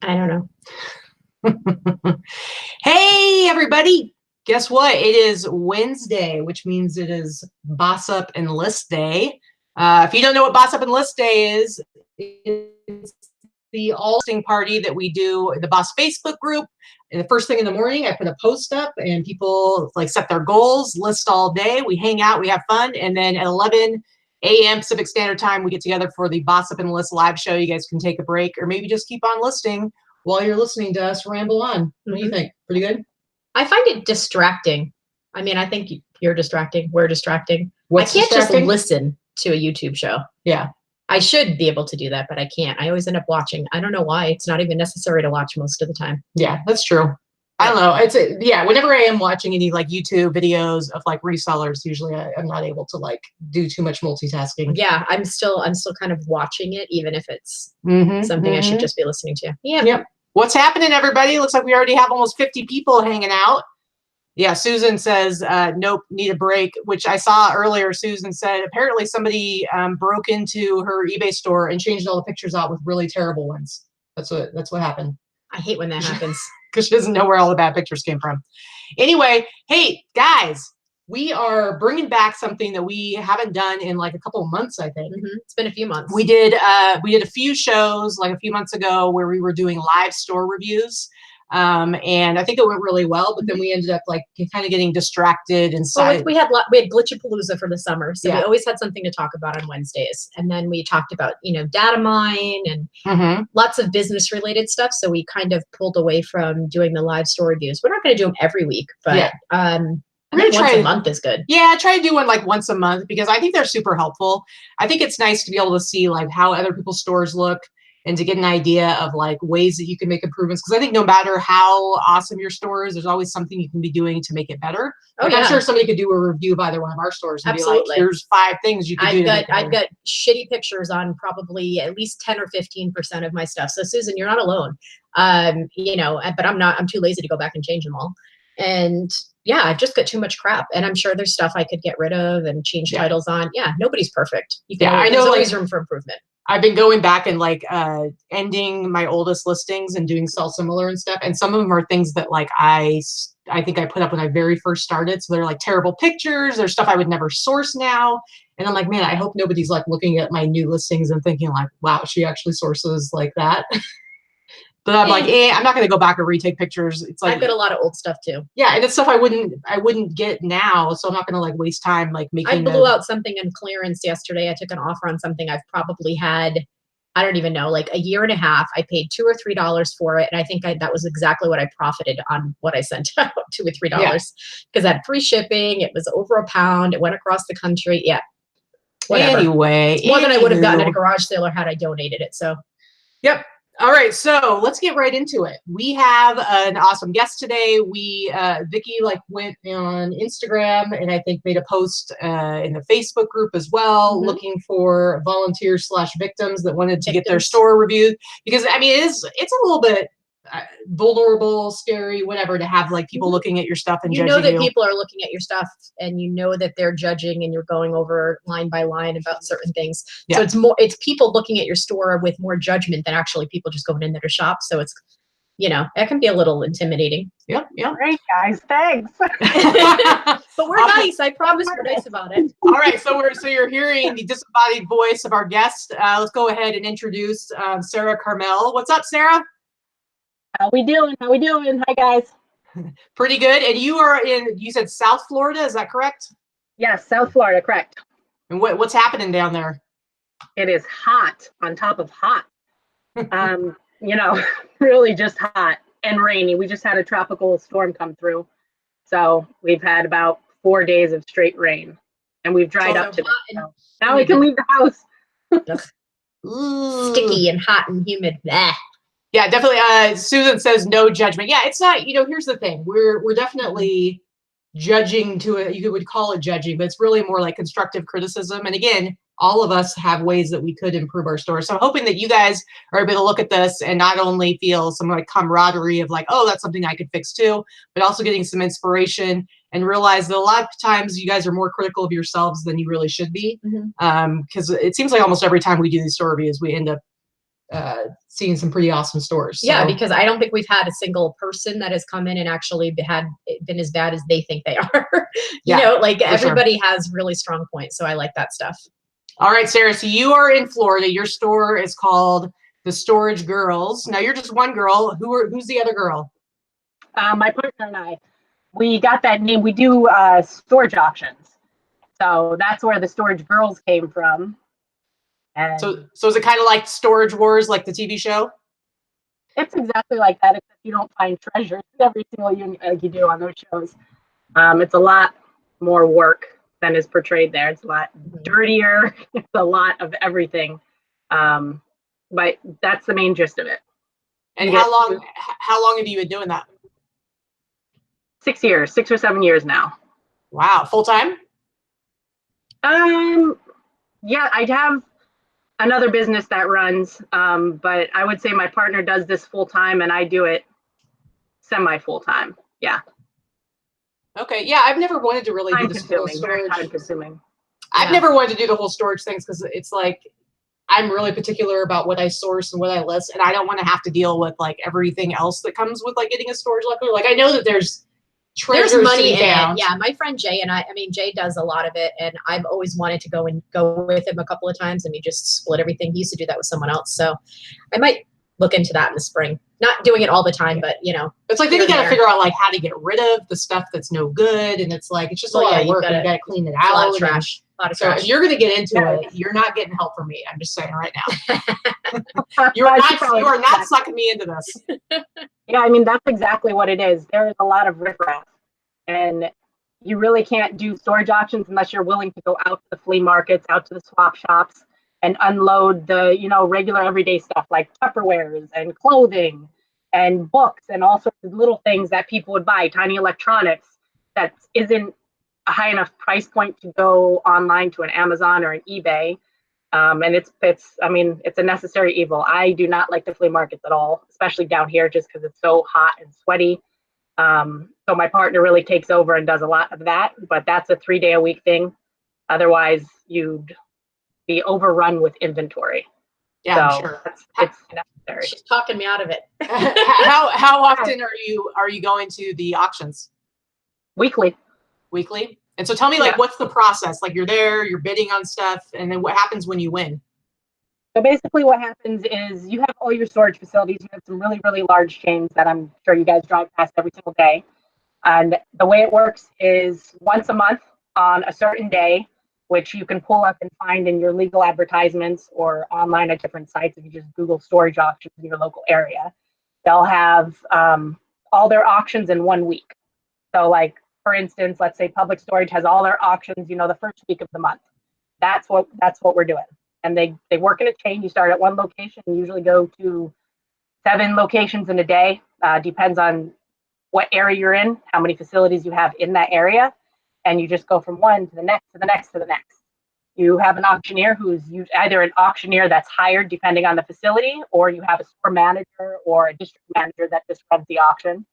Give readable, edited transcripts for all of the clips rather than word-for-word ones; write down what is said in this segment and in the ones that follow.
I don't know. Hey, everybody. Guess what? It is Wednesday, which means it is Boss Up and List Day. If you don't know what Boss Up and List Day is, it's the all-listing party that we do in the Boss Facebook group. And the first thing in the morning, I put a post up and people like set their goals, list all day. We hang out, we have fun. And then at 11 a.m. Pacific Standard Time, we get together for the Boss Up and List live show. You guys can take a break or maybe just keep on listing while you're listening to us ramble on. What do you think? Pretty good? I find it distracting. I mean, I think you're distracting. We're distracting. What's I can't distracting? just listen to a YouTube show. Yeah. I should be able to do that, but I can't. I always end up watching. I don't know why. It's not even necessary to watch most of the time. Yeah, that's true. I don't know. Yeah, whenever I am watching any like YouTube videos of like resellers, usually I'm not able to like do too much multitasking. Yeah, I'm still kind of watching it, even if it's something I should just be listening to. Yeah. Yep. What's happening, everybody? Looks like we already have almost 50 people hanging out. Yeah, Susan says, nope, need a break, which I saw earlier. Susan said apparently somebody broke into her eBay store and changed all the pictures out with really terrible ones. That's what happened. I hate when that happens. Because she doesn't know where all the bad pictures came from. Anyway, hey, guys, we are bringing back something that we haven't done in like a couple of months, I think. It's been a few months. We did a few shows like a few months ago where we were doing live store reviews. And I think it went really well, but then we ended up like kind of getting distracted and well, we had Glitchapalooza for the summer, so we always had something to talk about on Wednesdays. And then we talked about data mine and lots of business related stuff. So we kind of pulled away from doing the live store reviews. We're not going to do them every week, but I think once a month is good. Yeah, try to do one like once a month because I think they're super helpful. I think it's nice to be able to see like how other people's stores look and to get an idea of like ways that you can make improvements. Because I think no matter how awesome your store is, there's always something you can be doing to make it better. Like I'm sure somebody could do a review of either one of our stores and be like, here's 5 things you can do. I've got shitty pictures on probably at least 10 or 15% of my stuff. So Susan, you're not alone. But I'm too lazy to go back and change them all. And yeah, I've just got too much crap. And I'm sure there's stuff I could get rid of and change titles on. Yeah, nobody's perfect. I know there's always room for improvement. I've been going back and like ending my oldest listings and doing sell similar and stuff. And some of them are things that like I think I put up when I very first started. So they're like terrible pictures. There's stuff I would never source now. And I'm like, man, I hope nobody's like looking at my new listings and thinking like, wow, she actually sources like that. But I'm like, I'm not going to go back and retake pictures. It's like I've got a lot of old stuff too. Yeah, and it's stuff I wouldn't get now, so I'm not going to like waste time like making. I blew out something in clearance yesterday. I took an offer on something I've probably had, I don't even know, like a year and a half. I paid $2 or $3 for it, and I think that was exactly what I profited on what I sent out, $2 or $3, because I had free shipping. It was over £1. It went across the country. Yeah. Whatever. Anyway, more than I would have gotten at a garage sale or had I donated it. So. Yep. All right, so let's get right into it. We have an awesome guest today. Vikki went on Instagram and I think made a post in the Facebook group as well, looking for volunteers / victims that wanted to get their store reviewed. Because I mean, it's a little bit vulnerable, scary, whatever, to have like people looking at your stuff and judging you. You know that people are looking at your stuff and you know that they're judging and you're going over line by line about certain things. So it's people looking at your store with more judgment than actually people just going in there to shop. So it's, that can be a little intimidating. Yep. Great, guys. Thanks. But we're nice. I promise we're nice about it. All right. So you're hearing the disembodied voice of our guest. Let's go ahead and introduce Sara Carmel. What's up, Sara? How we doing? Hi, guys. Pretty good. And you said South Florida, is that correct? Yes, South Florida, correct. And what's happening down there? It is hot on top of hot. Really just hot and rainy. We just had a tropical storm come through. So we've had about 4 days of straight rain. And we've dried up to so now we can leave the house. Sticky and hot and humid. Blah. Yeah, definitely. Susan says no judgment. Yeah, it's not, here's the thing. We're definitely judging you would call it judging, but it's really more like constructive criticism. And again, all of us have ways that we could improve our store. So I'm hoping that you guys are able to look at this and not only feel some like camaraderie of like, oh, that's something I could fix too, but also getting some inspiration and realize that a lot of times you guys are more critical of yourselves than you really should be. Because it seems like almost every time we do these store reviews, we end up seeing some pretty awesome stores. So. Yeah, because I don't think we've had a single person that has come in and actually been as bad as they think they are. you know, like everybody has really strong points. So I like that stuff. All right, Sarah. So you are in Florida. Your store is called The Storage Girls. Now you're just one girl. Who's the other girl? My partner and I. We got that name. We do storage auctions. So that's where the Storage Girls came from. And so is it kind of like Storage Wars, like the TV show? It's exactly like that, except you don't find treasures every single unit like you do on those shows. It's a lot more work than is portrayed there. It's a lot dirtier. It's a lot of everything. But that's the main gist of it. And how long have you been doing that? 6 years, 6 or 7 years now. Wow, full time? Yeah, I'd have another business that runs, but I would say my partner does this full time and I do it semi full time. Yeah. Okay. Yeah, I've never wanted to really do the whole storage. Very time consuming. I've never wanted to do the whole storage things because it's like I'm really particular about what I source and what I list, and I don't want to have to deal with like everything else that comes with like getting a storage locker. Like I know that there's money in it. Yeah, my friend Jay and I mean, Jay does a lot of it, and I've always wanted to go with him a couple of times, and we just split everything. He used to do that with someone else, so I might look into that in the spring. Not doing it all the time, but you know, it's like then you got to figure out like how to get rid of the stuff that's no good, and it's like it's just a lot of work. You got to clean it out. A lot of trash. So if you're gonna get into it, you're not getting help from me. I'm just saying right now. you are not sucking me into this. Yeah, I mean that's exactly what it is. There is a lot of riffraff, and you really can't do storage auctions unless you're willing to go out to the flea markets, out to the swap shops, and unload the regular everyday stuff like Tupperwares and clothing and books and all sorts of little things that people would buy, tiny electronics that isn't a high enough price point to go online to an Amazon or an eBay. And it's a necessary evil. I do not like the flea markets at all, especially down here, just because it's so hot and sweaty. So my partner really takes over and does a lot of that, but that's a 3-day-a-week thing. Otherwise, you'd be overrun with inventory. Yeah, so I'm sure. It's necessary. She's talking me out of it. How often are you going to the auctions? Weekly. And so tell me, like, what's the process? Like, you're there, you're bidding on stuff, and then what happens when you win? So basically what happens is you have all your storage facilities. You have some really, really large chains that I'm sure you guys drive past every single day. And the way it works is once a month on a certain day, which you can pull up and find in your legal advertisements or online at different sites. If you just Google storage auctions in your local area, they'll have all their auctions in 1 week. So like, for instance, let's say Public Storage has all their auctions, the first week of the month. That's what we're doing. And they work in a chain. You start at one location and usually go to 7 locations in a day. Depends on what area you're in, how many facilities you have in that area. And you just go from one to the next, to the next, to the next. You have an auctioneer who's either an auctioneer that's hired depending on the facility, or you have a store manager or a district manager that just runs the auction.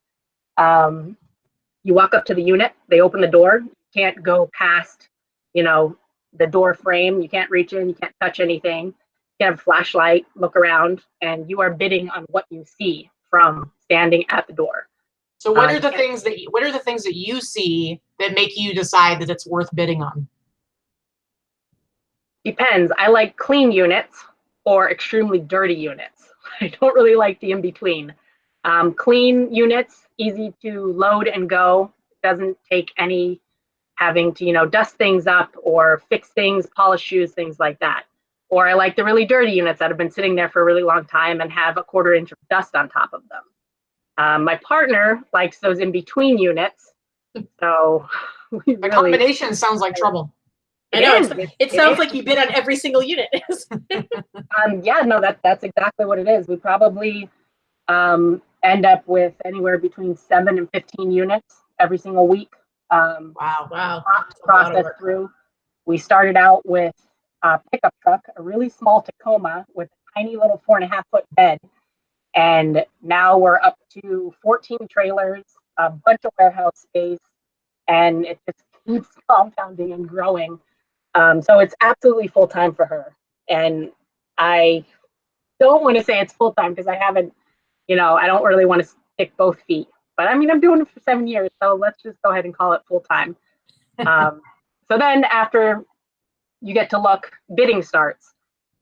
You walk up to the unit, they open the door. You can't go past, the door frame. You can't reach in, you can't touch anything. You have a flashlight, look around, and you are bidding on what you see from standing at the door. So what are the things that you see that make you decide that it's worth bidding on? Depends. I like clean units or extremely dirty units. I don't really like the in-between. Clean units, easy to load and go. Doesn't take any having to, dust things up or fix things, polish shoes, things like that. Or I like the really dirty units that have been sitting there for a really long time and have a 1/4 inch of dust on top of them. My partner likes those in-between units. So the combination sounds like trouble. I know. It sounds like you bid on every single unit. Yeah, no, that's exactly what it is. We probably end up with anywhere between 7 and 15 units every single week. Wow. Process through. We started out with a pickup truck, a really small Tacoma with a tiny little 4.5-foot bed. And now we're up to 14 trailers, a bunch of warehouse space, and it just keeps compounding and growing. So it's absolutely full time for her. And I don't want to say it's full time because I haven't, I don't really want to stick both feet. But I mean, I'm doing it for 7 years, so let's just go ahead and call it full time. So then after you get to look, bidding starts.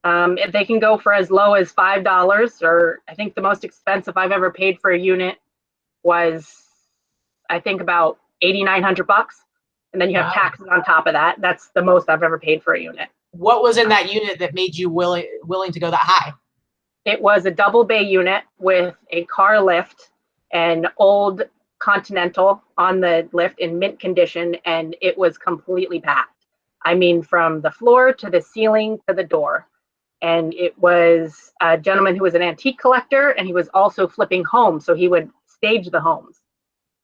If they can go for as low as $5, or I think the most expensive I've ever paid for a unit was, I think, about $8,900, and then you have taxes on top of that. That's the most I've ever paid for a unit. What was in that unit that made you willing to go that high? It was a double bay unit with a car lift and old Continental on the lift in mint condition, and it was completely packed. I mean, from the floor to the ceiling to the door. And it was a gentleman who was an antique collector, and he was also flipping homes, so he would stage the homes.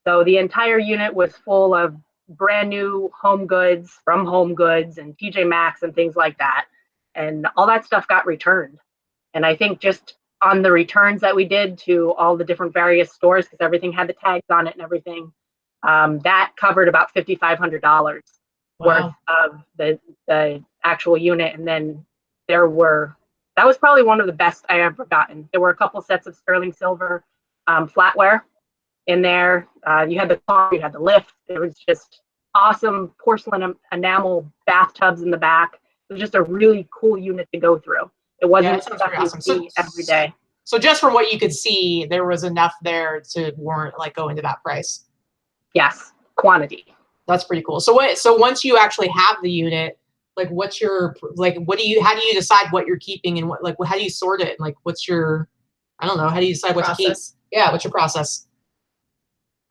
So the entire unit was full of brand new home goods from Home Goods and TJ Maxx and things like that. And all that stuff got returned. And I think just on the returns that we did to all the different various stores, because everything had the tags on it and everything, that covered about $5,500 worth of the actual unit. And then that was probably one of the best I ever gotten. There were a couple sets of sterling silver flatware in there. You had the car, you had the lift. It was just awesome porcelain enamel bathtubs in the back. It was just a really cool unit to go through. It wasn't stuff you see every day. So just from what you could see, there was enough there to warrant going to that price. Yes, quantity. That's pretty cool. So once you actually have the unit, what's your how do you decide what you're keeping and how do you sort it? And what's your, I don't know, how do you decide what to keep? Yeah, what's your process?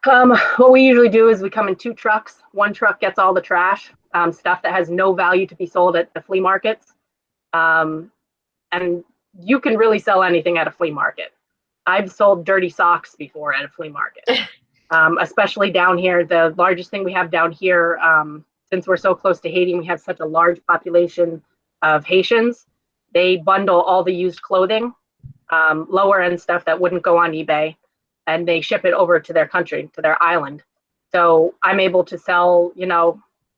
What we usually do is we come in 2 trucks. One truck gets all the trash, stuff that has no value to be sold at the flea markets. And you can really sell anything at a flea market. I've sold dirty socks before at a flea market, especially down here. The largest thing we have down here, since we're so close to Haiti, we have such a large population of Haitians. They bundle all the used clothing, lower end stuff that wouldn't go on eBay, and they ship it over to their country, to their island. So I'm able to sell,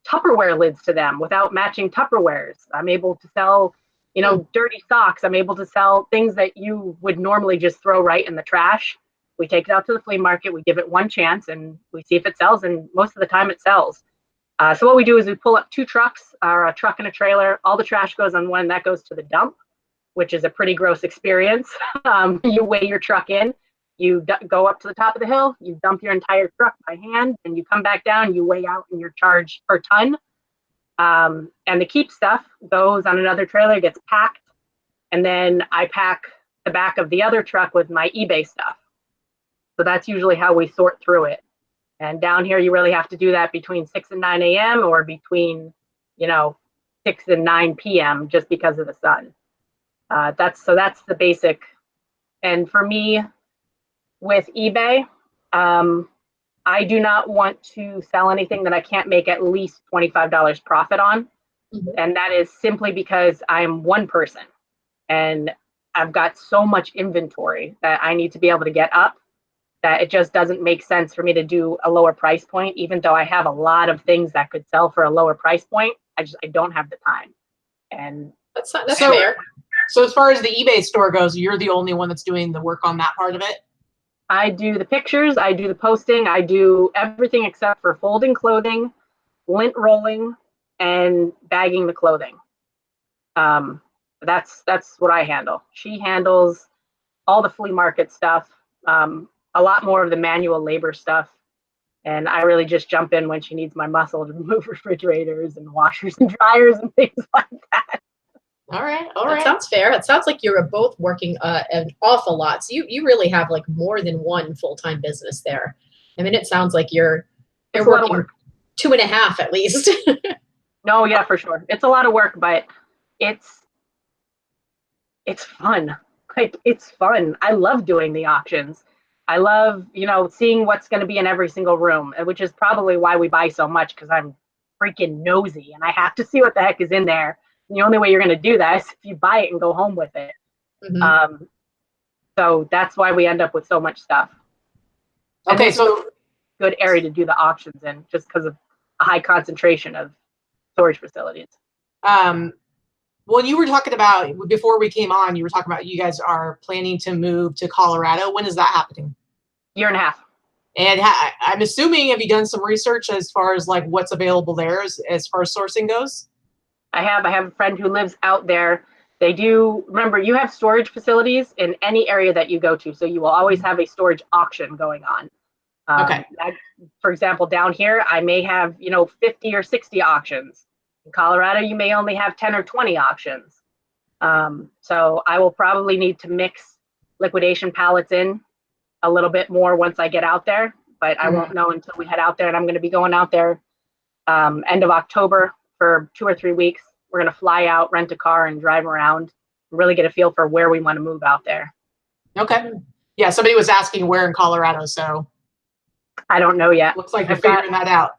Tupperware lids to them without matching Tupperwares. I'm able to sell, dirty socks. I'm able to sell things that you would normally just throw right in the trash. We take it out to the flea market, we give it one chance, and we see if it sells, and most of the time it sells. So what we do is we pull up 2 trucks, or a truck and a trailer. All the trash goes on one, that goes to the dump, which is a pretty gross experience. You weigh your truck in, you go up to the top of the hill, you dump your entire truck by hand, and you come back down, you weigh out, and you're charged per ton. And the keep stuff goes on another trailer, gets packed, and then I pack the back of the other truck with my eBay stuff. So that's usually how we sort through it. And down here, you really have to do that between 6 and 9 a.m. or between, 6 and 9 p.m. just because of the sun. That's the basic. And for me, with eBay, I do not want to sell anything that I can't make at least $25 profit on. Mm-hmm. And that is simply because I'm one person and I've got so much inventory that I need to be able to get up that it just doesn't make sense for me to do a lower price point, even though I have a lot of things that could sell for a lower price point. I don't have the time. And that's fair. So as far as the eBay store goes, you're the only one that's doing the work on that part of it? I do the pictures, I do the posting, I do everything except for folding clothing, lint rolling, and bagging the clothing. That's what I handle. She handles all the flea market stuff, a lot more of the manual labor stuff. And I really just jump in when she needs my muscle to move refrigerators and washers and dryers and things like that. All right. That sounds fair. It sounds like you're both working an awful lot. So you really have more than one full-time business there. I mean, it sounds like you're working 2.5 at least. No, yeah, for sure. It's a lot of work, but it's fun. It's fun. I love doing the auctions. I love, seeing what's going to be in every single room, which is probably why we buy so much, because I'm freaking nosy and I have to see what the heck is in there. And the only way you're going to do that is if you buy it and go home with it. Mm-hmm. So that's why we end up with so much stuff. Okay, so good area to do the auctions in, just because of a high concentration of storage facilities. Well, you were talking about, before we came on, you were talking about you guys are planning to move to Colorado. When is that happening? Year and a half. And I'm assuming, have you done some research as far as like what's available there as far as sourcing goes? I have a friend who lives out there. They do, remember, you have storage facilities in any area that you go to. So you will always have a storage auction going on. Okay. For example, down here, I may have, 50 or 60 auctions. In Colorado, you may only have 10 or 20 auctions. So I will probably need to mix liquidation pallets in a little bit more once I get out there, but I won't know until we head out there. And I'm going to be going out there end of October for 2 or 3 weeks. We're going to fly out, rent a car, and drive around, really get a feel for where we want to move out there. Okay. Yeah, somebody was asking where in Colorado, so I don't know yet. Looks like you're figuring that out.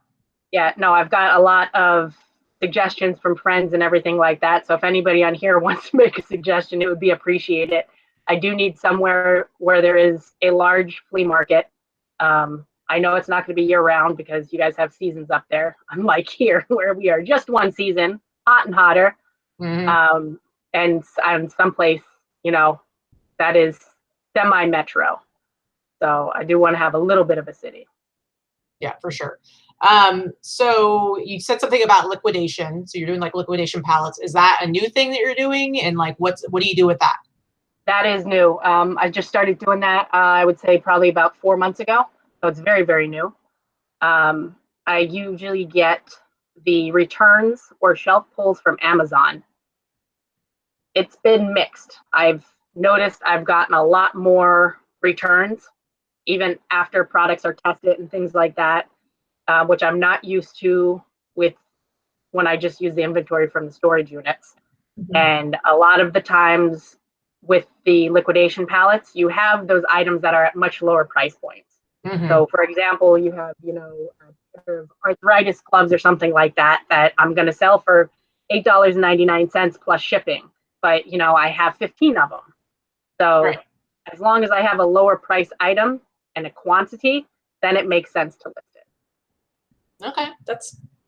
Yeah, no, I've got a lot of suggestions from friends and everything like that. So if anybody on here wants to make a suggestion, it would be appreciated. I do need somewhere where there is a large flea market. I know it's not going to be year round because you guys have seasons up there, unlike here where we are just one season, hot and hotter. And someplace, that is semi-metro. So I do want to have a little bit of a city. Yeah, for sure. So you said something about liquidation. So you're doing like liquidation pallets. Is that a new thing that you're doing? And like, what do you do with that? That is new. I just started doing that, I would say probably about 4 months ago. So it's very, very new. I usually get the returns or shelf pulls from Amazon. It's been mixed. I've noticed I've gotten a lot more returns, even after products are tested and things like that, which I'm not used to with when I just use the inventory from the storage units. And a lot of the times with the liquidation pallets, you have those items that are at much lower price points. So for example, you have, a pair of arthritis gloves or something like that I'm going to sell for $8.99 plus shipping. But, I have 15 of them. So as long as I have a lower price item and a quantity, then it makes sense to list it. Okay.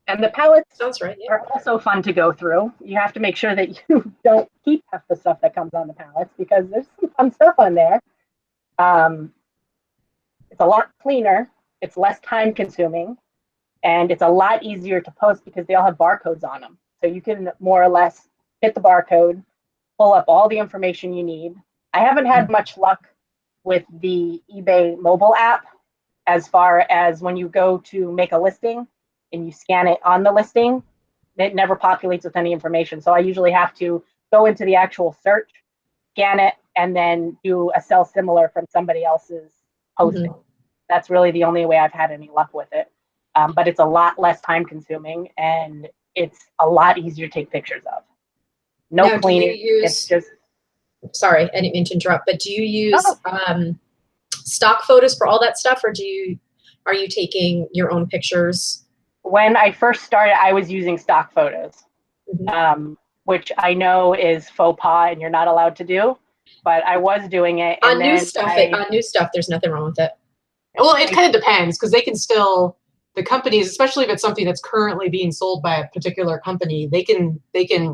And the pallets Sounds right. Yeah. are also fun to go through. You have to make sure that you don't keep half the stuff that comes on the pallets because there's some fun stuff on there. It's a lot cleaner. It's less time consuming. And it's a lot easier to post because they all have barcodes on them. So you can more or less hit the barcode, pull up all the information you need. I haven't had much luck with the eBay mobile app as far as when you go to make a listing and you scan it on the listing, it never populates with any information. So I usually have to go into the actual search, scan it, and then do a sell similar from somebody else's posting. That's really the only way I've had any luck with it. But it's a lot less time consuming and it's a lot easier to take pictures of. No cleaning. It's just. Sorry, I didn't mean to interrupt, but do you use stock photos for all that stuff, or are you taking your own pictures? When I first started, I was using stock photos, which I know is faux pas and you're not allowed to do, but I was doing it. On new stuff, there's nothing wrong with it. Well, it kind of depends because they can still, the companies, especially if it's something that's currently being sold by a particular company, they can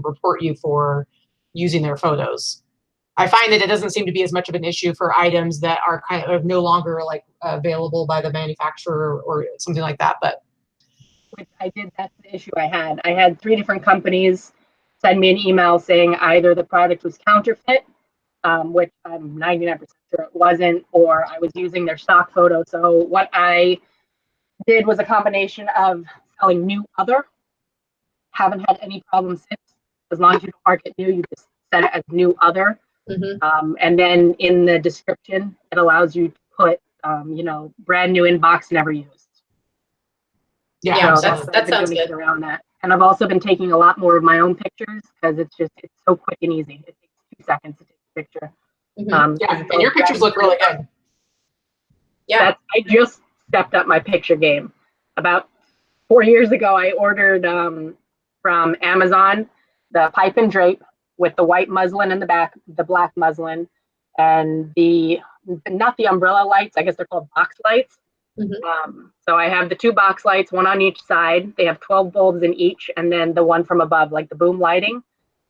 report you for using their photos. I find that it doesn't seem to be as much of an issue for items that are kind of no longer like available by the manufacturer or something like that. But which I did, that's the issue I had. I had 3 different companies send me an email saying either the product was counterfeit, which I'm 99% sure it wasn't, or I was using their stock photo. So what I did was a combination of selling new other. Haven't had any problems since. As long as you don't mark it new, you just set it as new other. And then in the description, it allows you to put, brand new inbox, never used. Yeah, So that sounds good. Around that. And I've also been taking a lot more of my own pictures because it's so quick and easy. It takes 2 seconds to take a picture. And your pictures look really good. Yeah. I just stepped up my picture game. About 4 years ago, I ordered from Amazon the pipe and drape with the white muslin in the back, the black muslin, and not the umbrella lights, I guess they're called box lights. So I have the 2 box lights, one on each side. They have 12 bulbs in each, and then the one from above, like the boom lighting.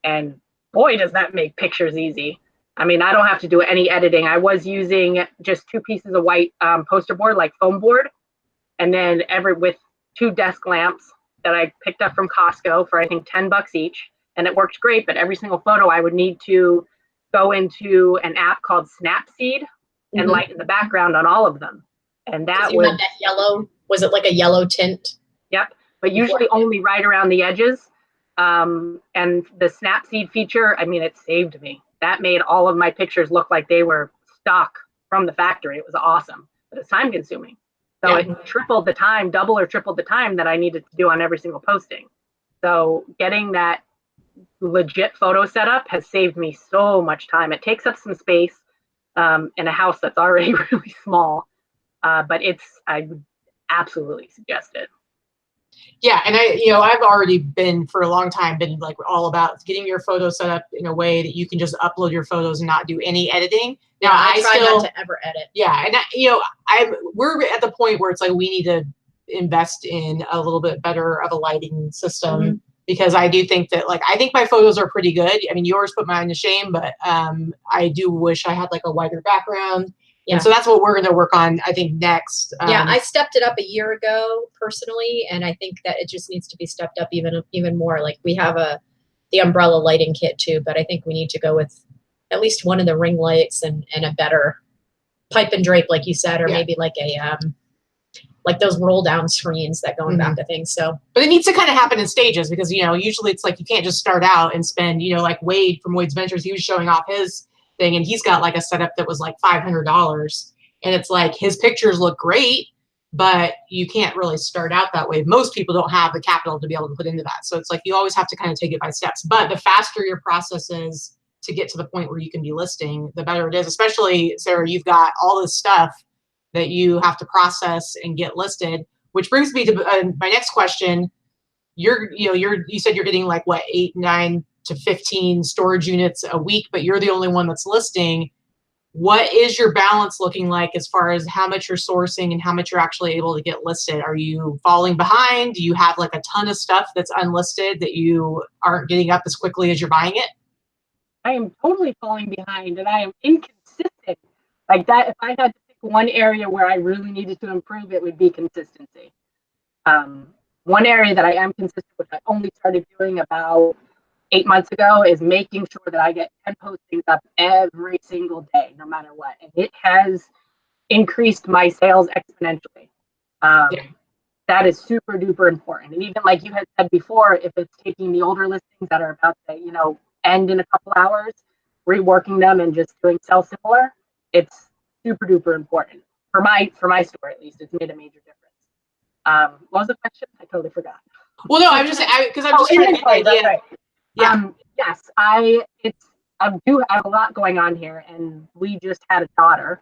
And boy, does that make pictures easy. I mean, I don't have to do any editing. I was using just 2 pieces of white poster board, like foam board, and then with 2 desk lamps that I picked up from Costco for I think $10 each, and it worked great. But every single photo, I would need to go into an app called Snapseed and lighten the background on all of them, and that would that yellow. Was it like a yellow tint? Yep, but usually only right around the edges. And the Snapseed feature, I mean, it saved me. That made all of my pictures look like they were stock from the factory. It was awesome, but it's time consuming. So it tripled the time, double or tripled the time that I needed to do on every single posting. So getting that legit photo setup has saved me so much time. It takes up some space in a house that's already really small, but I would absolutely suggest it. Yeah, and I've already been for a long time been like all about getting your photo set up in a way that you can just upload your photos and not do any editing. Now I try not to ever edit. Yeah, and we're at the point where it's like we need to invest in a little bit better of a lighting system because I do think that I think my photos are pretty good. I mean, yours put mine to shame, but I do wish I had like a whiter background. Yeah. And so that's what we're going to work on, I think, next. I stepped it up a year ago personally, and I think that it just needs to be stepped up even more. Like we have the umbrella lighting kit too, but I think we need to go with at least one of the ring lights and a better pipe and drape, like you said, or maybe like like those roll down screens that go in back of things. So, but it needs to kind of happen in stages because usually it's like you can't just start out and spend like Wade from Wade's Ventures, he was showing off his thing and he's got like a setup that was like $500 and it's like his pictures look great, but you can't really start out that way. Most people don't have the capital to be able to put into that. So it's like you always have to kind of take it by steps. But the faster your process is to get to the point where you can be listing, the better it is. Especially, Sarah, you've got all this stuff that you have to process and get listed, which brings me to my next question. You said you're getting like what, 8, 9 to 15 storage units a week, but you're the only one that's listing. What is your balance looking like as far as how much you're sourcing and how much you're actually able to get listed? Are you falling behind? Do you have like a ton of stuff that's unlisted that you aren't getting up as quickly as you're buying it? I am totally falling behind and I am inconsistent. Like that, if I had to pick one area where I really needed to improve, it would be consistency. One area that I am consistent with, I only started doing about 8 months ago, is making sure that I get 10 postings up every single day, no matter what. And it has increased my sales exponentially. That is super duper important. And even like you had said before, if it's taking the older listings that are about to, end in a couple hours, reworking them and just doing sell similar, it's super duper important. For my store, at least, it's made a major difference. What was the question? I totally forgot. Well, no, I'm just trying to get an idea. Right. Yeah. Yes, I do have a lot going on here, and we just had a daughter,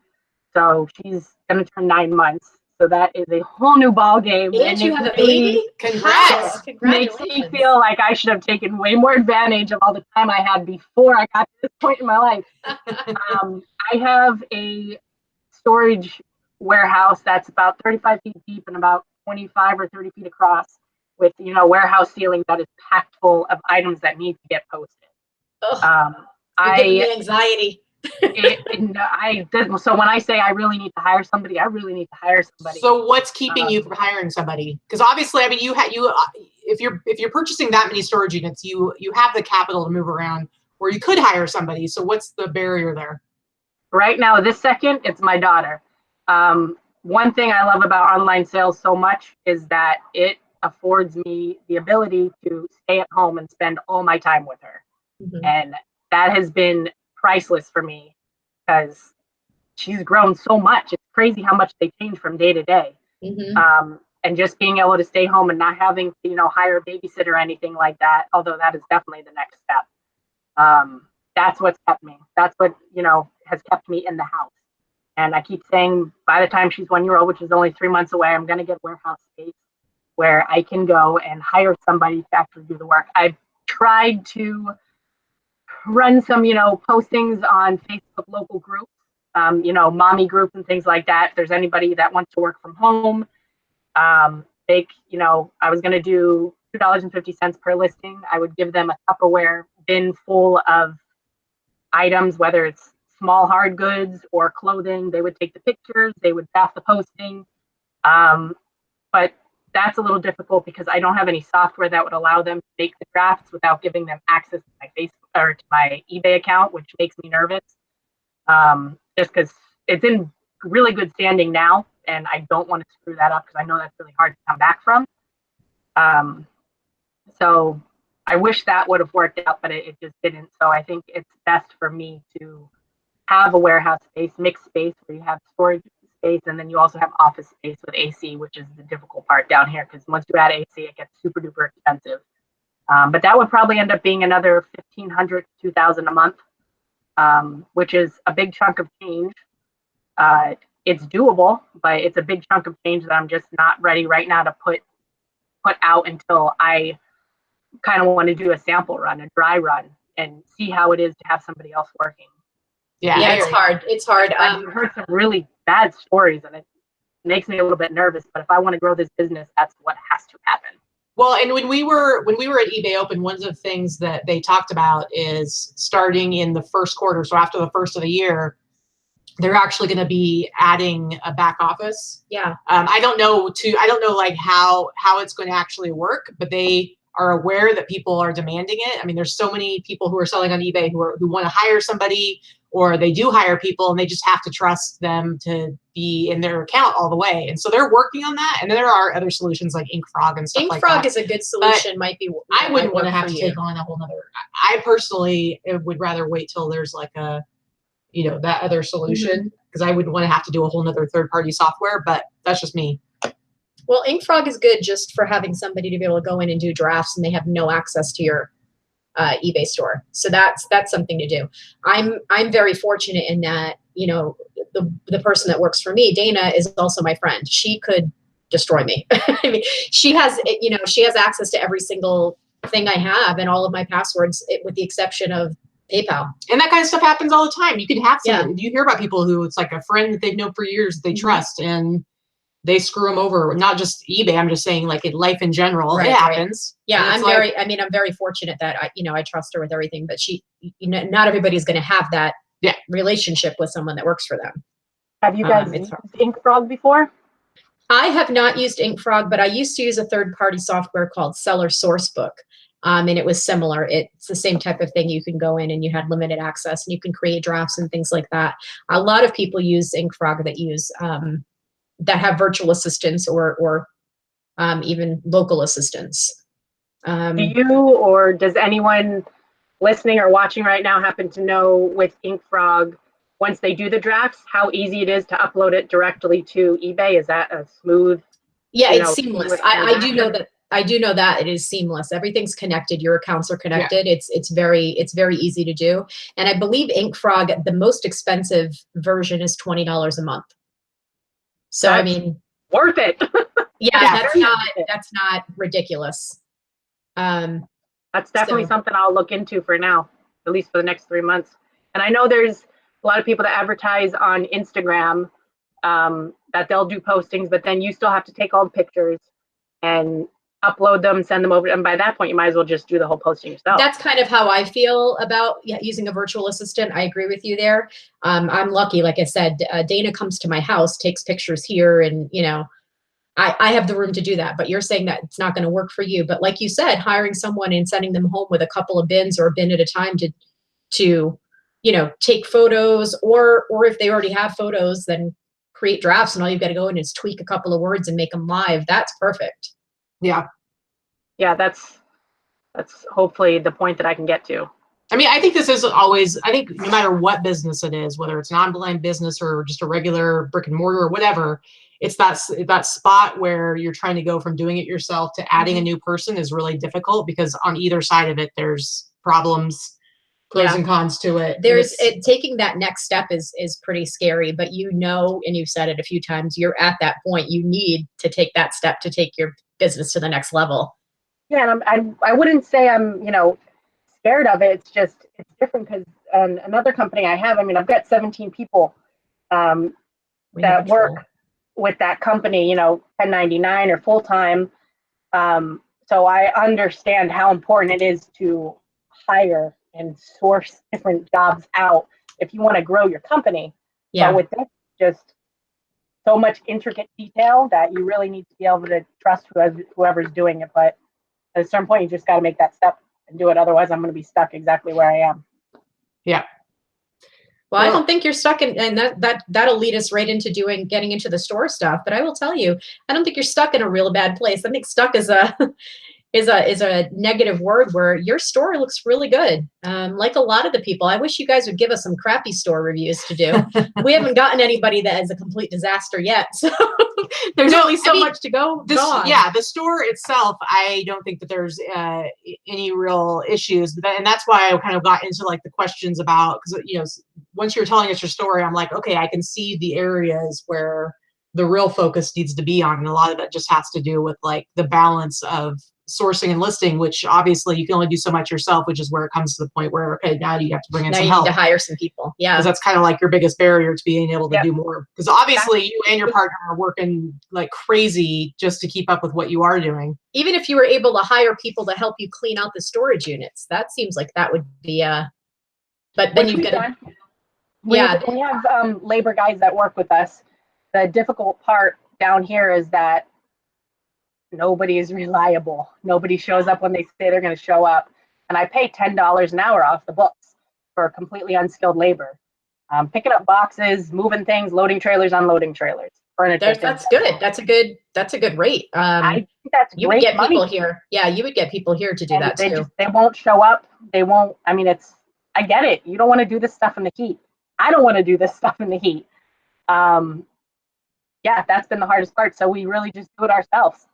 so she's gonna turn 9 months. So that is a whole new ball game. And you have a baby? Congrats! Makes me feel like I should have taken way more advantage of all the time I had before I got to this point in my life. I have a storage warehouse that's about 35 feet deep and about 25 or 30 feet across, with warehouse ceiling that is packed full of items that need to get posted. You're giving me anxiety. So when I say I really need to hire somebody, I really need to hire somebody. So what's keeping you from hiring somebody? Because obviously, I mean, if you're purchasing that many storage units, you have the capital to move around, or you could hire somebody. So what's the barrier there? Right now, this second, it's my daughter. One thing I love about online sales so much is that it affords me the ability to stay at home and spend all my time with her. And that has been priceless for me because she's grown so much. It's crazy how much they change from day to day. And just being able to stay home and not having to, hire a babysitter or anything like that, although that is definitely the next step. That's what's kept me. That's what, has kept me in the house. And I keep saying by the time she's 1 year old, which is only 3 months away, I'm going to get warehouse space where I can go and hire somebody to actually do the work. I've tried to run some, postings on Facebook local groups, mommy groups and things like that. If there's anybody that wants to work from home, I was going to do $2.50 per listing. I would give them a Tupperware bin full of items, whether it's small hard goods or clothing. They would take the pictures, they would draft the posting. But that's a little difficult because I don't have any software that would allow them to make the drafts without giving them access to my Facebook or to my eBay account, which makes me nervous. Just because it's in really good standing now, and I don't want to screw that up because I know that's really hard to come back from. So I wish that would have worked out, but it just didn't. So I think it's best for me to have a warehouse space, mixed space, where you have storage space, and then you also have office space with AC, which is the difficult part down here, because once you add AC, it gets super duper expensive. But that would probably end up being another $1,500 to $2,000 a month, which is a big chunk of change. It's doable, but it's a big chunk of change that I'm just not ready right now to put out until I kind of want to do a sample run, a dry run, and see how it is to have somebody else working. Yeah, it's hard. It's hard. I've heard some really bad stories, and it makes me a little bit nervous. But if I want to grow this business, that's what has to happen. Well, and when we were at eBay Open, one of the things that they talked about is starting in the first quarter, so after the first of the year, they're actually going to be adding a back office. Yeah. I don't know like how it's going to actually work, but they are aware that people are demanding it. I mean, there's so many people who are selling on eBay who want to hire somebody, or they do hire people and they just have to trust them to be in their account all the way. And so they're working on that. And then there are other solutions like InkFrog and stuff like that. InkFrog is a good solution. Might be. I wouldn't want to have to take on a whole nother. I personally would rather wait till there's like a, that other solution, because I wouldn't want to have to do a whole nother third-party software, but that's just me. Well, InkFrog is good just for having somebody to be able to go in and do drafts, and they have no access to your eBay store. So that's something to do. I'm very fortunate in that, the person that works for me, Dana, is also my friend. She could destroy me. I mean, she has access to every single thing I have and all of my passwords, with the exception of PayPal. And that kind of stuff happens all the time. You can have somebody, you hear about people who it's like a friend that they've known for years that they trust, and they screw them over. Not just eBay. I'm just saying, like in life in general, it happens. Yeah, I'm very fortunate that I trust her with everything. But she, not everybody's going to have that relationship with someone that works for them. Have you guys used InkFrog before? I have not used InkFrog, but I used to use a third-party software called Seller Sourcebook. And it was similar. It's the same type of thing. You can go in and you had limited access, and you can create drafts and things like that. A lot of people use InkFrog that have virtual assistants or even local assistants. Do you, or does anyone listening or watching right now happen to know with InkFrog, once they do the drafts, how easy it is to upload it directly to eBay? Is that a smooth? Yeah, it's seamless. I do know that. I do know that it is seamless. Everything's connected. Your accounts are connected. Yeah. It's very easy to do. And I believe InkFrog, the most expensive version is $20 a month. So that's, I mean, worth it. Yeah, that's not ridiculous. That's definitely something I'll look into for now, at least for the next 3 months. And I know there's a lot of people that advertise on Instagram that they'll do postings, but then you still have to take all the pictures and upload them, send them over, and by that point you might as well just do the whole posting yourself. That's kind of how I feel about using a virtual assistant. I agree with you there. I'm lucky, like I said, Dana comes to my house, takes pictures here, and I have the room to do that. But you're saying that it's not going to work for you. But like you said, hiring someone and sending them home with a couple of bins or a bin at a time to take photos, or if they already have photos, then create drafts, and all you've got to go in is tweak a couple of words and make them live. That's perfect. Yeah. Yeah, that's hopefully the point that I can get to. I mean, I think this is always, I think no matter what business it is, whether it's an online business or just a regular brick and mortar or whatever, it's that spot where you're trying to go from doing it yourself to adding a new person is really difficult, because on either side of it, there's problems, pros and cons to it. Taking that next step is pretty scary, but and you've said it a few times, you're at that point. You need to take that step to take your business to the next level. Yeah, and I wouldn't say I'm scared of it. It's just it's different because another company I have, I've got 17 people that work with that company, 1099 or full time. So I understand how important it is to hire and source different jobs out if you want to grow your company. Yeah. But with this, just so much intricate detail that you really need to be able to trust whoever's doing it. But at a certain point, you just got to make that step and do it. Otherwise, I'm going to be stuck exactly where I am. Yeah. Well, I don't think you're stuck in, and that'll lead us right into getting into the store stuff. But I will tell you, I don't think you're stuck in a real bad place. I think stuck is a is a negative word, where your store looks really good. Like a lot of the people, I wish you guys would give us some crappy store reviews to do. We haven't gotten anybody that is a complete disaster yet. So there's only so much to go. Yeah, the store itself, I don't think that there's any real issues. And that's why I kind of got into like the questions about, because, you know, once you're telling us your story, I'm like, okay, I can see the areas where the real focus needs to be on. And a lot of that just has to do with like the balance of sourcing and listing, which obviously you can only do so much yourself, which is where it comes to the point where, okay, now you have to bring in some help. Now you need to hire some people. Yeah. Because that's kind of like your biggest barrier to being able to do more. Because obviously you and your partner are working like crazy just to keep up with what you are doing. Even if you were able to hire people to help you clean out the storage units, that seems like that would be but then you've got to, we have labor guys that work with us. The difficult part down here is that nobody is reliable. Nobody shows up when they say they're going to show up. And I pay $10 an hour off the books for completely unskilled labor. Picking up boxes, moving things, loading trailers, unloading trailers. Furniture. That's good. That's a good rate. I think that's you great would get money. People here. Yeah, you would get people here to do that too. They won't show up. They won't. I mean, I get it. You don't want to do this stuff in the heat. I don't want to do this stuff in the heat. Yeah, that's been the hardest part. So we really just do it ourselves.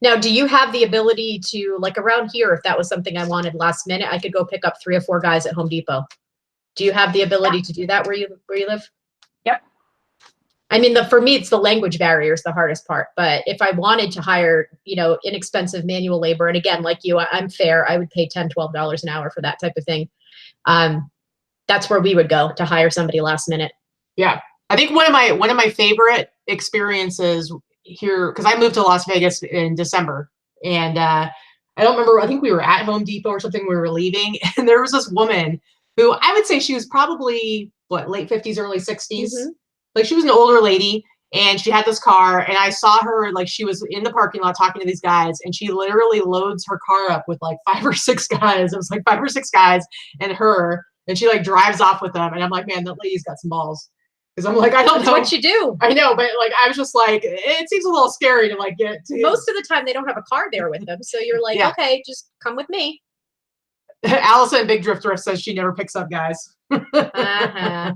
Now, do you have the ability to, like around here, if that was something I wanted last minute, I could go pick up 3 or 4 guys at Home Depot. Do you have the ability to do that where you live? Yep. I mean, for me, it's the language barrier is the hardest part. But if I wanted to hire, inexpensive manual labor, and again, like you, I'm fair, I would pay $10, $12 an hour for that type of thing. That's where we would go to hire somebody last minute. Yeah. I think one of my favorite experiences here, because I moved to Las Vegas in December, and I don't remember, I think we were at Home Depot or something, we were leaving, and there was this woman who I would say she was probably late 50s, early 60s. Mm-hmm. Like she was an older lady, and she had this car, and I saw her, like she was in the parking lot talking to these guys, and she literally loads her car up with like 5 or 6 guys. It was like 5 or 6 guys and her, and she like drives off with them, and I'm like, man, that lady's got some balls. Because I'm like, I don't know what you do. I know, but like I was just like, it seems a little scary to like get to. Most of the time they don't have a car there with them, so you're like, okay, just come with me. Allison, Big Drifter, says she never picks up guys. Uh-huh.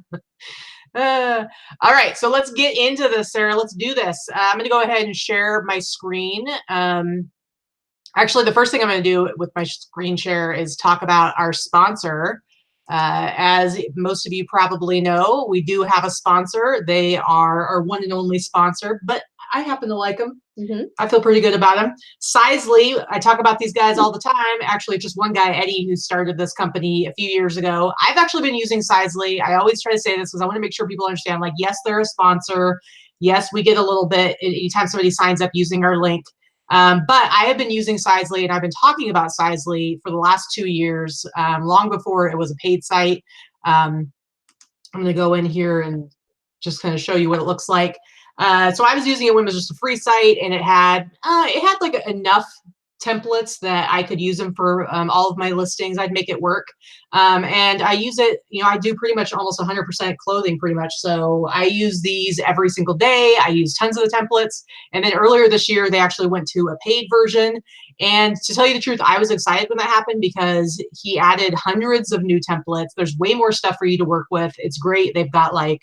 All right, so let's get into this, Sarah. Let's do this. I'm going to go ahead and share my screen. Actually, the first thing I'm going to do with my screen share is talk about our sponsor. As most of you probably know, we do have a sponsor. They are our one and only sponsor, but I happen to like them. Mm-hmm. I feel pretty good about them. Sizely, I talk about these guys all the time. Actually, just one guy, Eddie, who started this company a few years ago. I've actually been using Sizely. I always try to say this because I want to make sure people understand, like, yes, they're a sponsor. Yes, we get a little bit anytime somebody signs up using our link. But I have been using Sizely, and I've been talking about Sizely for the last 2 years, long before it was a paid site. I'm going to go in here and just kind of show you what it looks like. So I was using it when it was just a free site, and it had like enough templates that I could use them for all of my listings. I'd make it work. And I use it, I do pretty much almost 100% clothing pretty much. So I use these every single day. I use tons of the templates. And then earlier this year, they actually went to a paid version. And to tell you the truth, I was excited when that happened because he added hundreds of new templates. There's way more stuff for you to work with. It's great. They've got like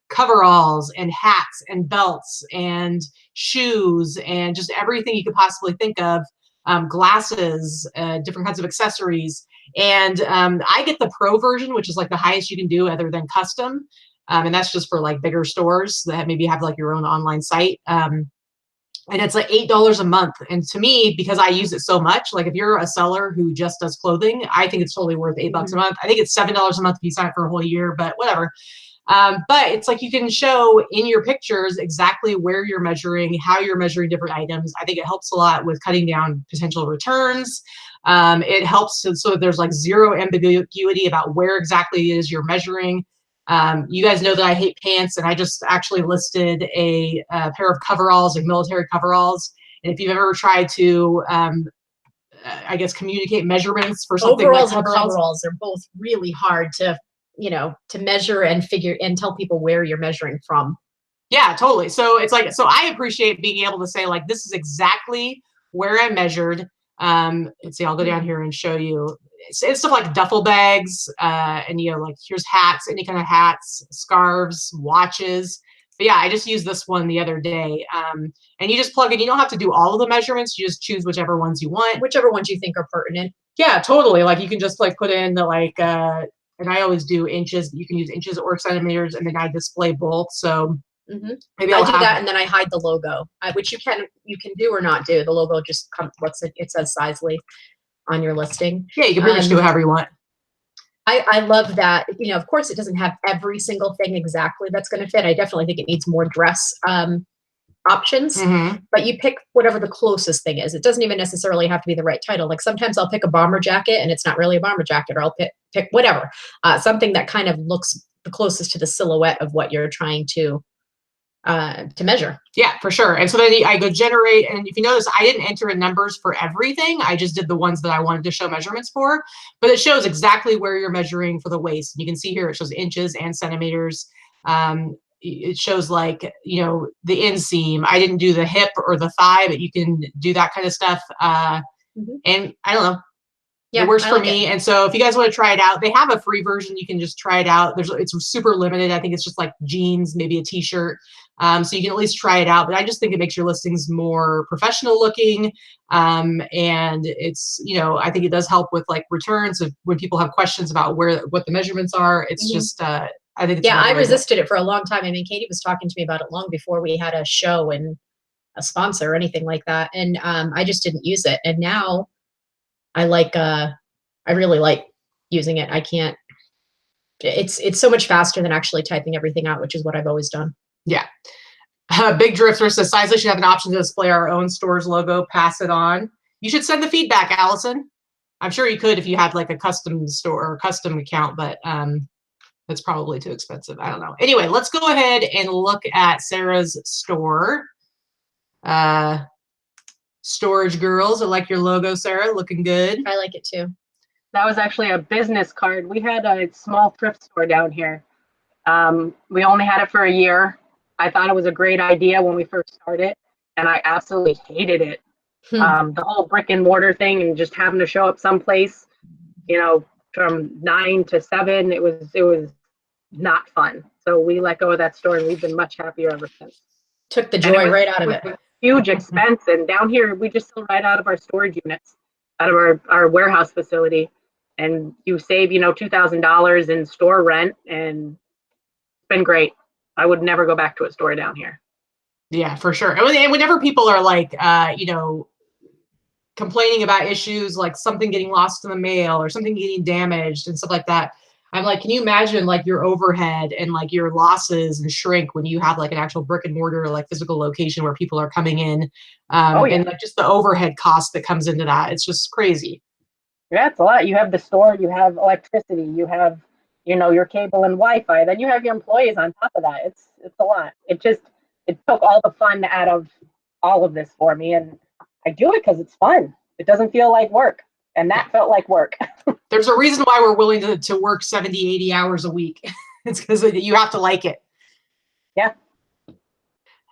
coveralls and hats and belts and shoes and just everything you could possibly think of. Glasses, different kinds of accessories. And I get the pro version, which is like the highest you can do other than custom. And that's just for like bigger stores that maybe have like your own online site. And it's like $8 a month. And to me, because I use it so much, like if you're a seller who just does clothing, I think it's totally worth $8 a month. I think it's $7 a month if you sign up for a whole year, but whatever. But it's like you can show in your pictures exactly where you're measuring, how you're measuring different items. I think it helps a lot with cutting down potential returns. It helps so there's like zero ambiguity about where exactly it is you're measuring. You guys know that I hate pants, and I just actually listed a pair of coveralls, like military coveralls. And if you've ever tried to, I guess, communicate measurements for something overalls like and coveralls are both really hard to, to measure and figure and tell people where you're measuring from. Yeah, totally. So it's like, so I appreciate being able to say like, this is exactly where I measured. Let's see, I'll go down here and show you. It's stuff like duffel bags, and like here's hats, any kind of hats, scarves, watches. But yeah, I just used this one the other day. And you just plug in. You don't have to do all of the measurements. You just choose whichever ones you want. Whichever ones you think are pertinent. Yeah, totally. Like you can just like put in the and I always do inches. You can use inches or centimeters, and then I display both. So maybe I do that, and then I hide the logo, which you can do or not do. The logo just comes. It says Sizely on your listing. Yeah, you can pretty much do whatever you want. I love that. Of course, it doesn't have every single thing exactly that's going to fit. I definitely think it needs more dress options, but you pick whatever the closest thing is. It doesn't even necessarily have to be the right title. Like sometimes I'll pick a bomber jacket and it's not really a bomber jacket, or I'll pick whatever, something that kind of looks the closest to the silhouette of what you're trying to measure. Yeah, for sure. And so then I go generate, and if you notice, I didn't enter in numbers for everything. I just did the ones that I wanted to show measurements for, but it shows exactly where you're measuring for the waist. And you can see here, it shows inches and centimeters. It shows like, the inseam. I didn't do the hip or the thigh, but you can do that kind of stuff. And I don't know. Yeah, it works for me. And so if you guys want to try it out, they have a free version. You can just try it out. It's super limited. I think it's just like jeans, maybe a t-shirt. So you can at least try it out. But I just think it makes your listings more professional looking. And it's, I think it does help with like returns of when people have questions about what the measurements are. It's just, I think it's I resisted it for a long time. I mean, Katie was talking to me about it long before we had a show and a sponsor or anything like that. And I just didn't use it. And now I really like using it. It's so much faster than actually typing everything out, which is what I've always done. Yeah. Big Drifter says Sizely should have an option to display our own store's logo, pass it on. You should send the feedback, Allison. I'm sure you could if you had like a custom store or custom account, but that's probably too expensive. I don't know. Anyway, let's go ahead and look at Sarah's store. Storage Girls. I like your logo, Sarah. Looking good. I like it too. That was actually a business card. We had a small thrift store down here. We only had it for a year. I thought it was a great idea when we first started, and I absolutely hated it. The whole brick and mortar thing and just having to show up someplace, from 9 to 7, it was not fun. So we let go of that store, and we've been much happier ever since. Took the joy right out of it. Huge expense, and down here we just sell right out of our storage units, out of our warehouse facility, and you save $2,000 in store rent, and it's been great. I would never go back to a store down here. Yeah, for sure. And whenever people are like complaining about issues like something getting lost in the mail or something getting damaged and stuff like that, I'm like, can you imagine like your overhead and like your losses and shrink when you have like an actual brick and mortar, like physical location where people are coming in, and like just the overhead cost that comes into that. It's just crazy. Yeah, it's a lot. You have the store, you have electricity, you have, your cable and Wi-Fi, then you have your employees on top of that. It's a lot. It took all the fun out of all of this for me. And I do it because it's fun. It doesn't feel like work. And that felt like work. There's a reason why we're willing to work 70, 80 hours a week. It's because you have to like it. Yeah.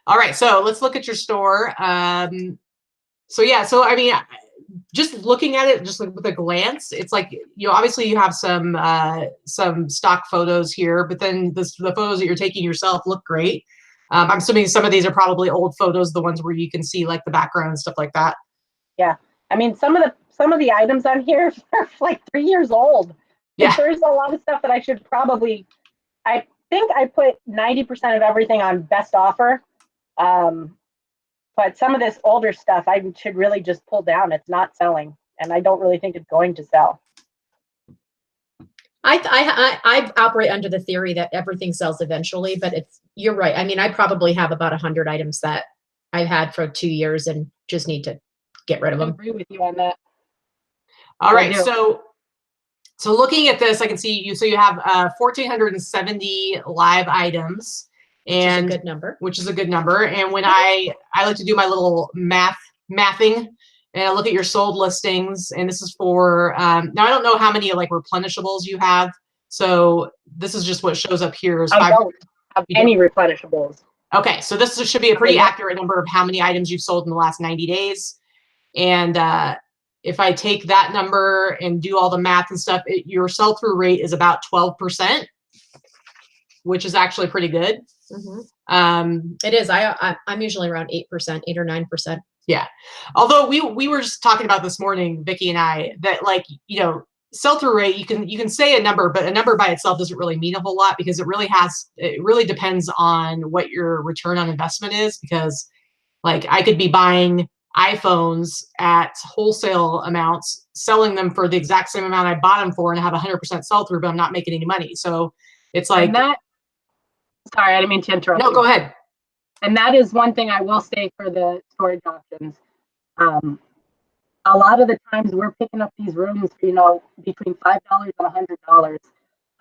All right. So let's look at your store. So I mean, just looking at it, just like with a glance, it's like, obviously you have some stock photos here, but then the photos that you're taking yourself look great. I'm assuming some of these are probably old photos, the ones where you can see like the background and stuff like that. Yeah. I mean, some of the items on here are like 3 years old. Yeah. There's a lot of stuff that I should probably, I think I put 90% of everything on best offer. But some of this older stuff I should really just pull down. It's not selling, and I don't really think it's going to sell. I operate under the theory that everything sells eventually, but you're right. I mean, I probably have about 100 items that I've had for 2 years and just need to get rid of I them. agree with you on that. All right, I do. so looking at this, I can see you. So you have 1,470 live items, and Which is a good number. Which is a good number. And when I like to do my little mathing, and I look at your sold listings, and this is for now I don't know how many like replenishables you have. So this is just what shows up here is I 500. don't have any replenishables. Okay, so this should be a pretty accurate number of how many items you've sold in the last 90 days. And if I take that number and do all the math and stuff, your sell-through rate is about 12%, which is actually pretty good. It is. I'm usually around 8%, 8 or 9%. Yeah. Although we were just talking about this morning, Vikki and I, that like, you know, sell-through rate, you can say a number, but a number by itself doesn't really mean a whole lot because it really depends on what your return on investment is. Because like I could be buying iPhones at wholesale amounts, selling them for the exact same amount I bought them for and have 100% sell-through, but I'm not making any money. So it's like, sorry, I didn't mean to interrupt. No, go ahead. And that is one thing I will say for the storage options. A lot of the times we're picking up these rooms for, you know, between $5 and $100.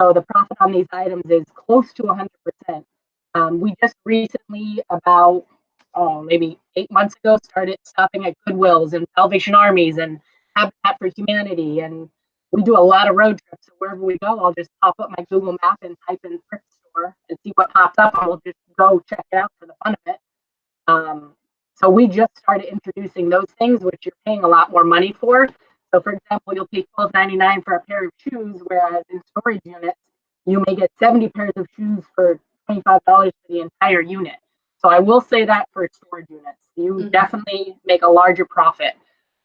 So the profit on these items is close to 100%. We just recently, about maybe 8 months ago, started stopping at Goodwills and Salvation Armies and Habitat for Humanity. And we do a lot of road trips. So wherever we go, I'll just pop up my Google map and type in thrift store and see what pops up, and we'll just go check it out for the fun of it. So we just started introducing those things, which you're paying a lot more money for. So for example, you'll pay $12.99 for a pair of shoes, whereas in storage units, you may get 70 pairs of shoes for $25 for the entire unit. So I will say that for storage units, you definitely make a larger profit,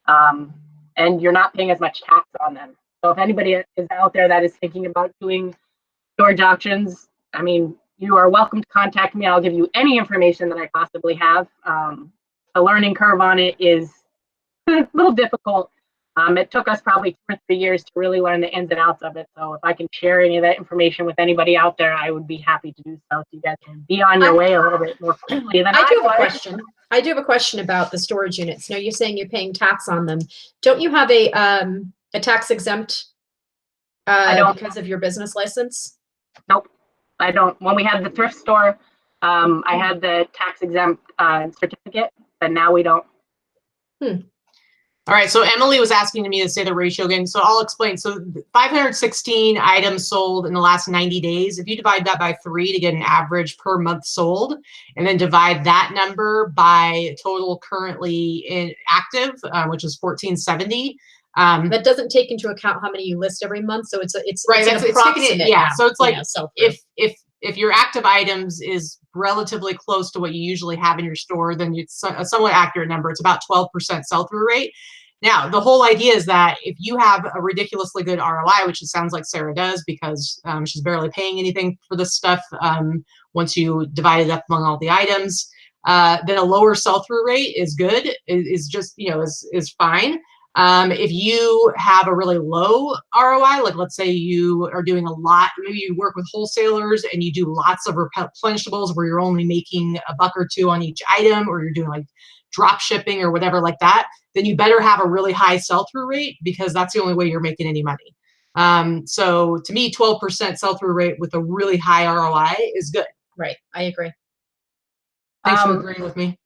and you're not paying as much tax on them. So if anybody is out there that is thinking about doing storage auctions, I mean, you are welcome to contact me. I'll give you any information that I possibly have. The learning curve on it is a little difficult. It took us probably 2 or 3 years to really learn the ins and outs of it. So if I can share any of that information with anybody out there, I would be happy to do so. So you guys can be on your way a little bit more quickly than I do have a question. I do have a question about the storage units. Now you're saying you're paying tax on them. Don't you have a tax exempt because of your business license? Nope, I don't. When we had the thrift store, I had the tax exempt certificate, but now we don't. All right, so Emily was asking me to say the ratio again, so I'll explain. So 516 items sold in the last 90 days. If you divide that by 3 to get an average per month sold, and then divide that number by total currently active, which is 1470. That doesn't take into account how many you list every month, so it's right. It's approximate. Yeah, so it's like if your active items is relatively close to what you usually have in your store, then it's a somewhat accurate number. It's about 12% sell-through rate. Now, the whole idea is that if you have a ridiculously good ROI, which it sounds like Sara does because she's barely paying anything for this stuff once you divide it up among all the items, then a lower sell-through rate is good, is just, you know, is fine. If you have a really low ROI, like let's say you are doing a lot, maybe you work with wholesalers and you do lots of replenishables where you're only making $1 or $2 on each item, or you're doing like drop shipping or whatever like that, then you better have a really high sell-through rate because that's the only way you're making any money. So to me, 12% sell-through rate with a really high ROI is good. Right, I agree. Thanks for agreeing with me.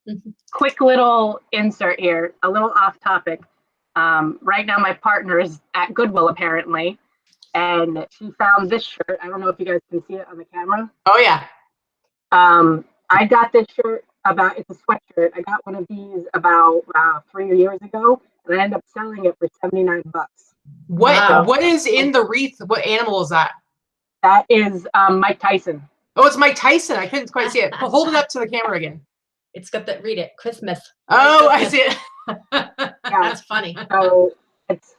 Quick little insert here, a little off topic. Right now my partner is at Goodwill apparently, and she found this shirt. I don't know if you guys can see it on the camera. Oh yeah. I got this shirt it's a sweatshirt. I got one of these about 3 years ago, and I ended up selling it for $79. What is in the wreath? What animal is that? That is Mike Tyson. Oh, it's Mike Tyson. I couldn't quite see it. Hold it up to the camera again. It's got that. Read it. Christmas. Oh, I see it. Yeah, that's funny. So it's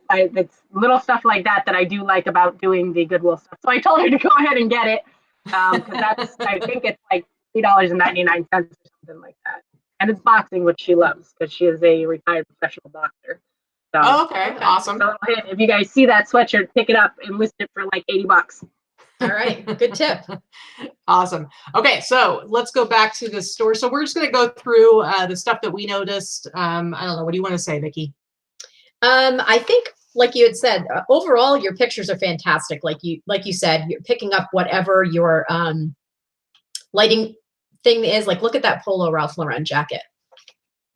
little stuff like that I do like about doing the Goodwill stuff. So I told her to go ahead and get it because I think it's like $3.99 or something like that. And it's boxing, which she loves because she is a retired professional boxer. So, Oh, okay. Awesome. so if you guys see that sweatshirt, pick it up and list it for like $80. All right, good tip. Awesome. Okay, so let's go back to the store. So we're just going to go through the stuff that we noticed. I don't know. What do you want to say, Vikki? I think, like you had said, overall your pictures are fantastic. Like you said, you're picking up whatever your lighting thing is. Like, look at that polo Ralph Lauren jacket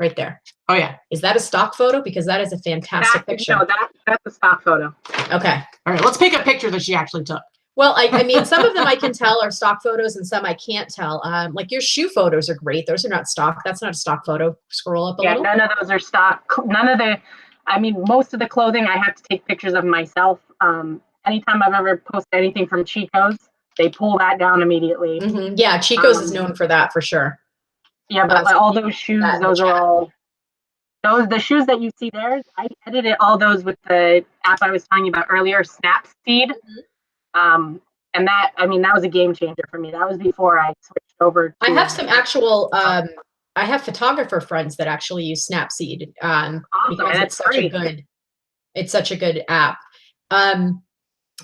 right there. Oh yeah. Is that a stock photo? Because that is a fantastic picture. No, that's a stock photo. Okay. All right, let's pick a picture that she actually took. Well, I mean, some of them I can tell are stock photos and some I can't tell. Like your shoe photos are great. Those are not stock. That's not a stock photo. Scroll up a little. None of those are stock. None of the, I mean, most of the clothing I have to take pictures of myself. Anytime I've ever posted anything from Chico's, they pull that down immediately. Yeah, Chico's is known for that for sure. Yeah, but all those shoes, those are all, the shoes that you see there, I edited all those with the app I was telling you about earlier, Snapseed. And that, I mean, that was a game changer for me. That was before I switched over to, I have some actual, I have photographer friends that actually use Snapseed because it's such a good app.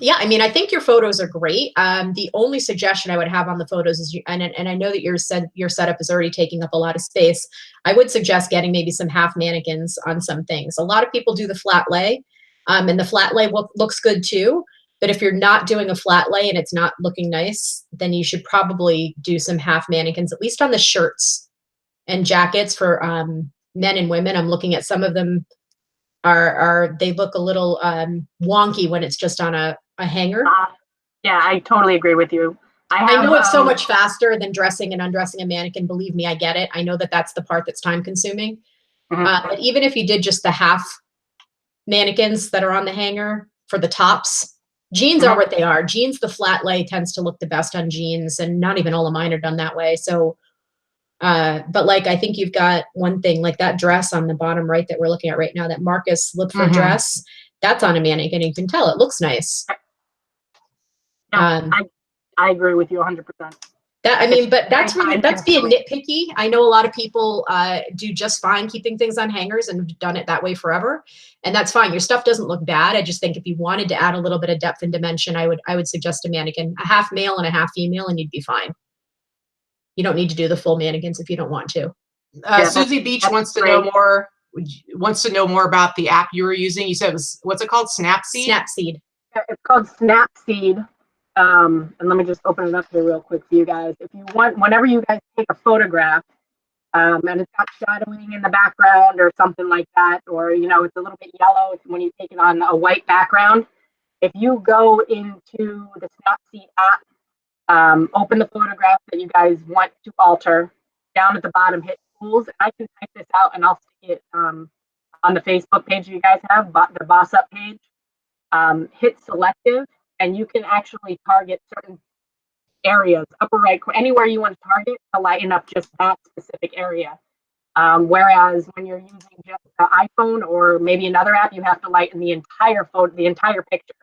Yeah, I mean, I think your photos are great. The only suggestion I would have on the photos is, and I know that your setup is already taking up a lot of space. I would suggest getting maybe some half mannequins on some things. A lot of people do the flat lay, and the flat lay looks good too. But if you're not doing a flat lay and it's not looking nice, then you should probably do some half mannequins, at least on the shirts and jackets for men and women. I'm looking at some of them they look a little wonky when it's just on a hanger. Yeah, I totally agree with you. I know it's so much faster than dressing and undressing a mannequin. Believe me, I get it. I know that that's the part that's time consuming. But even if you did just the half mannequins that are on the hanger for the tops, jeans are what they are. Jeans, the flat lay tends to look the best on jeans, and not even all of mine are done that way. So, but like, I think you've got one thing, like that dress on the bottom right that we're looking at right now, that Marcus Lipford dress, that's on a mannequin. You can tell it looks nice. Yeah, I agree with you 100%. That, I mean, but that's being nitpicky. I know a lot of people do just fine keeping things on hangers and have done it that way forever. And that's fine. Your stuff doesn't look bad. I just think if you wanted to add a little bit of depth and dimension, I would suggest a mannequin, a half male and a half female, and you'd be fine. You don't need to do the full mannequins if you don't want to. Susie Beach wants to know more. Wants to know more about the app you were using. You said it was, what's it called? Snapseed? Snapseed. Yeah, it's called Snapseed. And let me just open it up here real quick for you guys. If you want, whenever you guys take a photograph, and it's got shadowing in the background or something like that, or, you know, it's a little bit yellow when you take it on a white background. If you go into the Snapseed app, open the photograph that you guys want to alter, down at the bottom, hit tools. I can type this out and I'll stick it on the Facebook page you guys have, the Boss Up page. Hit selective, and you can actually target certain areas, upper right, anywhere you want to target to lighten up just that specific area. Whereas when you're using just the iPhone or maybe another app, you have to lighten the entire photo, the entire picture.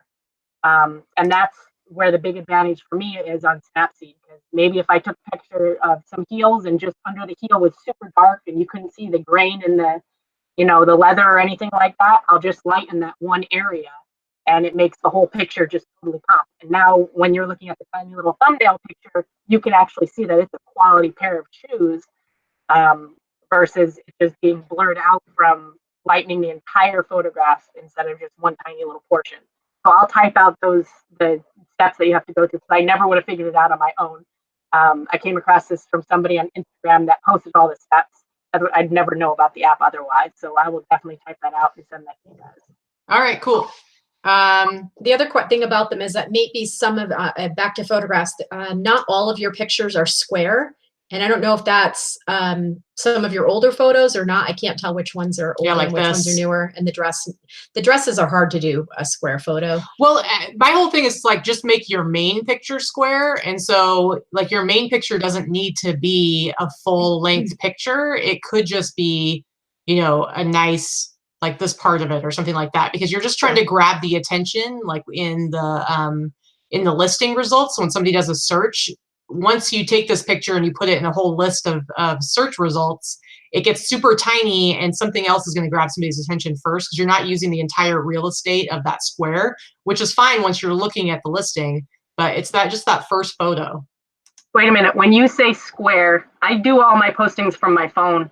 And that's where the big advantage for me is on Snapseed, because maybe if I took a picture of some heels and just under the heel was super dark and you couldn't see the grain in the, you know, the leather or anything like that, I'll just lighten that one area. And it makes the whole picture just totally pop. And now when you're looking at the tiny little thumbnail picture, you can actually see that it's a quality pair of shoes, versus it just being blurred out from lightening the entire photograph instead of just one tiny little portion. So I'll type out the steps that you have to go through, because I never would have figured it out on my own. I came across this from somebody on Instagram that posted all the steps. I'd never know about the app otherwise. So I will definitely type that out and send that to you guys. All right, cool. The other thing about them is that maybe some of, back to photographs, not all of your pictures are square. And I don't know if that's some of your older photos or not. I can't tell which ones are older and which ones are newer. And the dresses are hard to do a square photo. Well, my whole thing is like, just make your main picture square. And so like your main picture doesn't need to be a full length picture. It could just be, you know, a nice, like this part of it or something like that, because you're just trying to grab the attention, like in the listing results. When somebody does a search, once you take this picture and you put it in a whole list of search results, it gets super tiny and something else is going to grab somebody's attention first because you're not using the entire real estate of that square, which is fine once you're looking at the listing, but it's just that first photo. Wait a minute. When you say square, I do all my postings from my phone.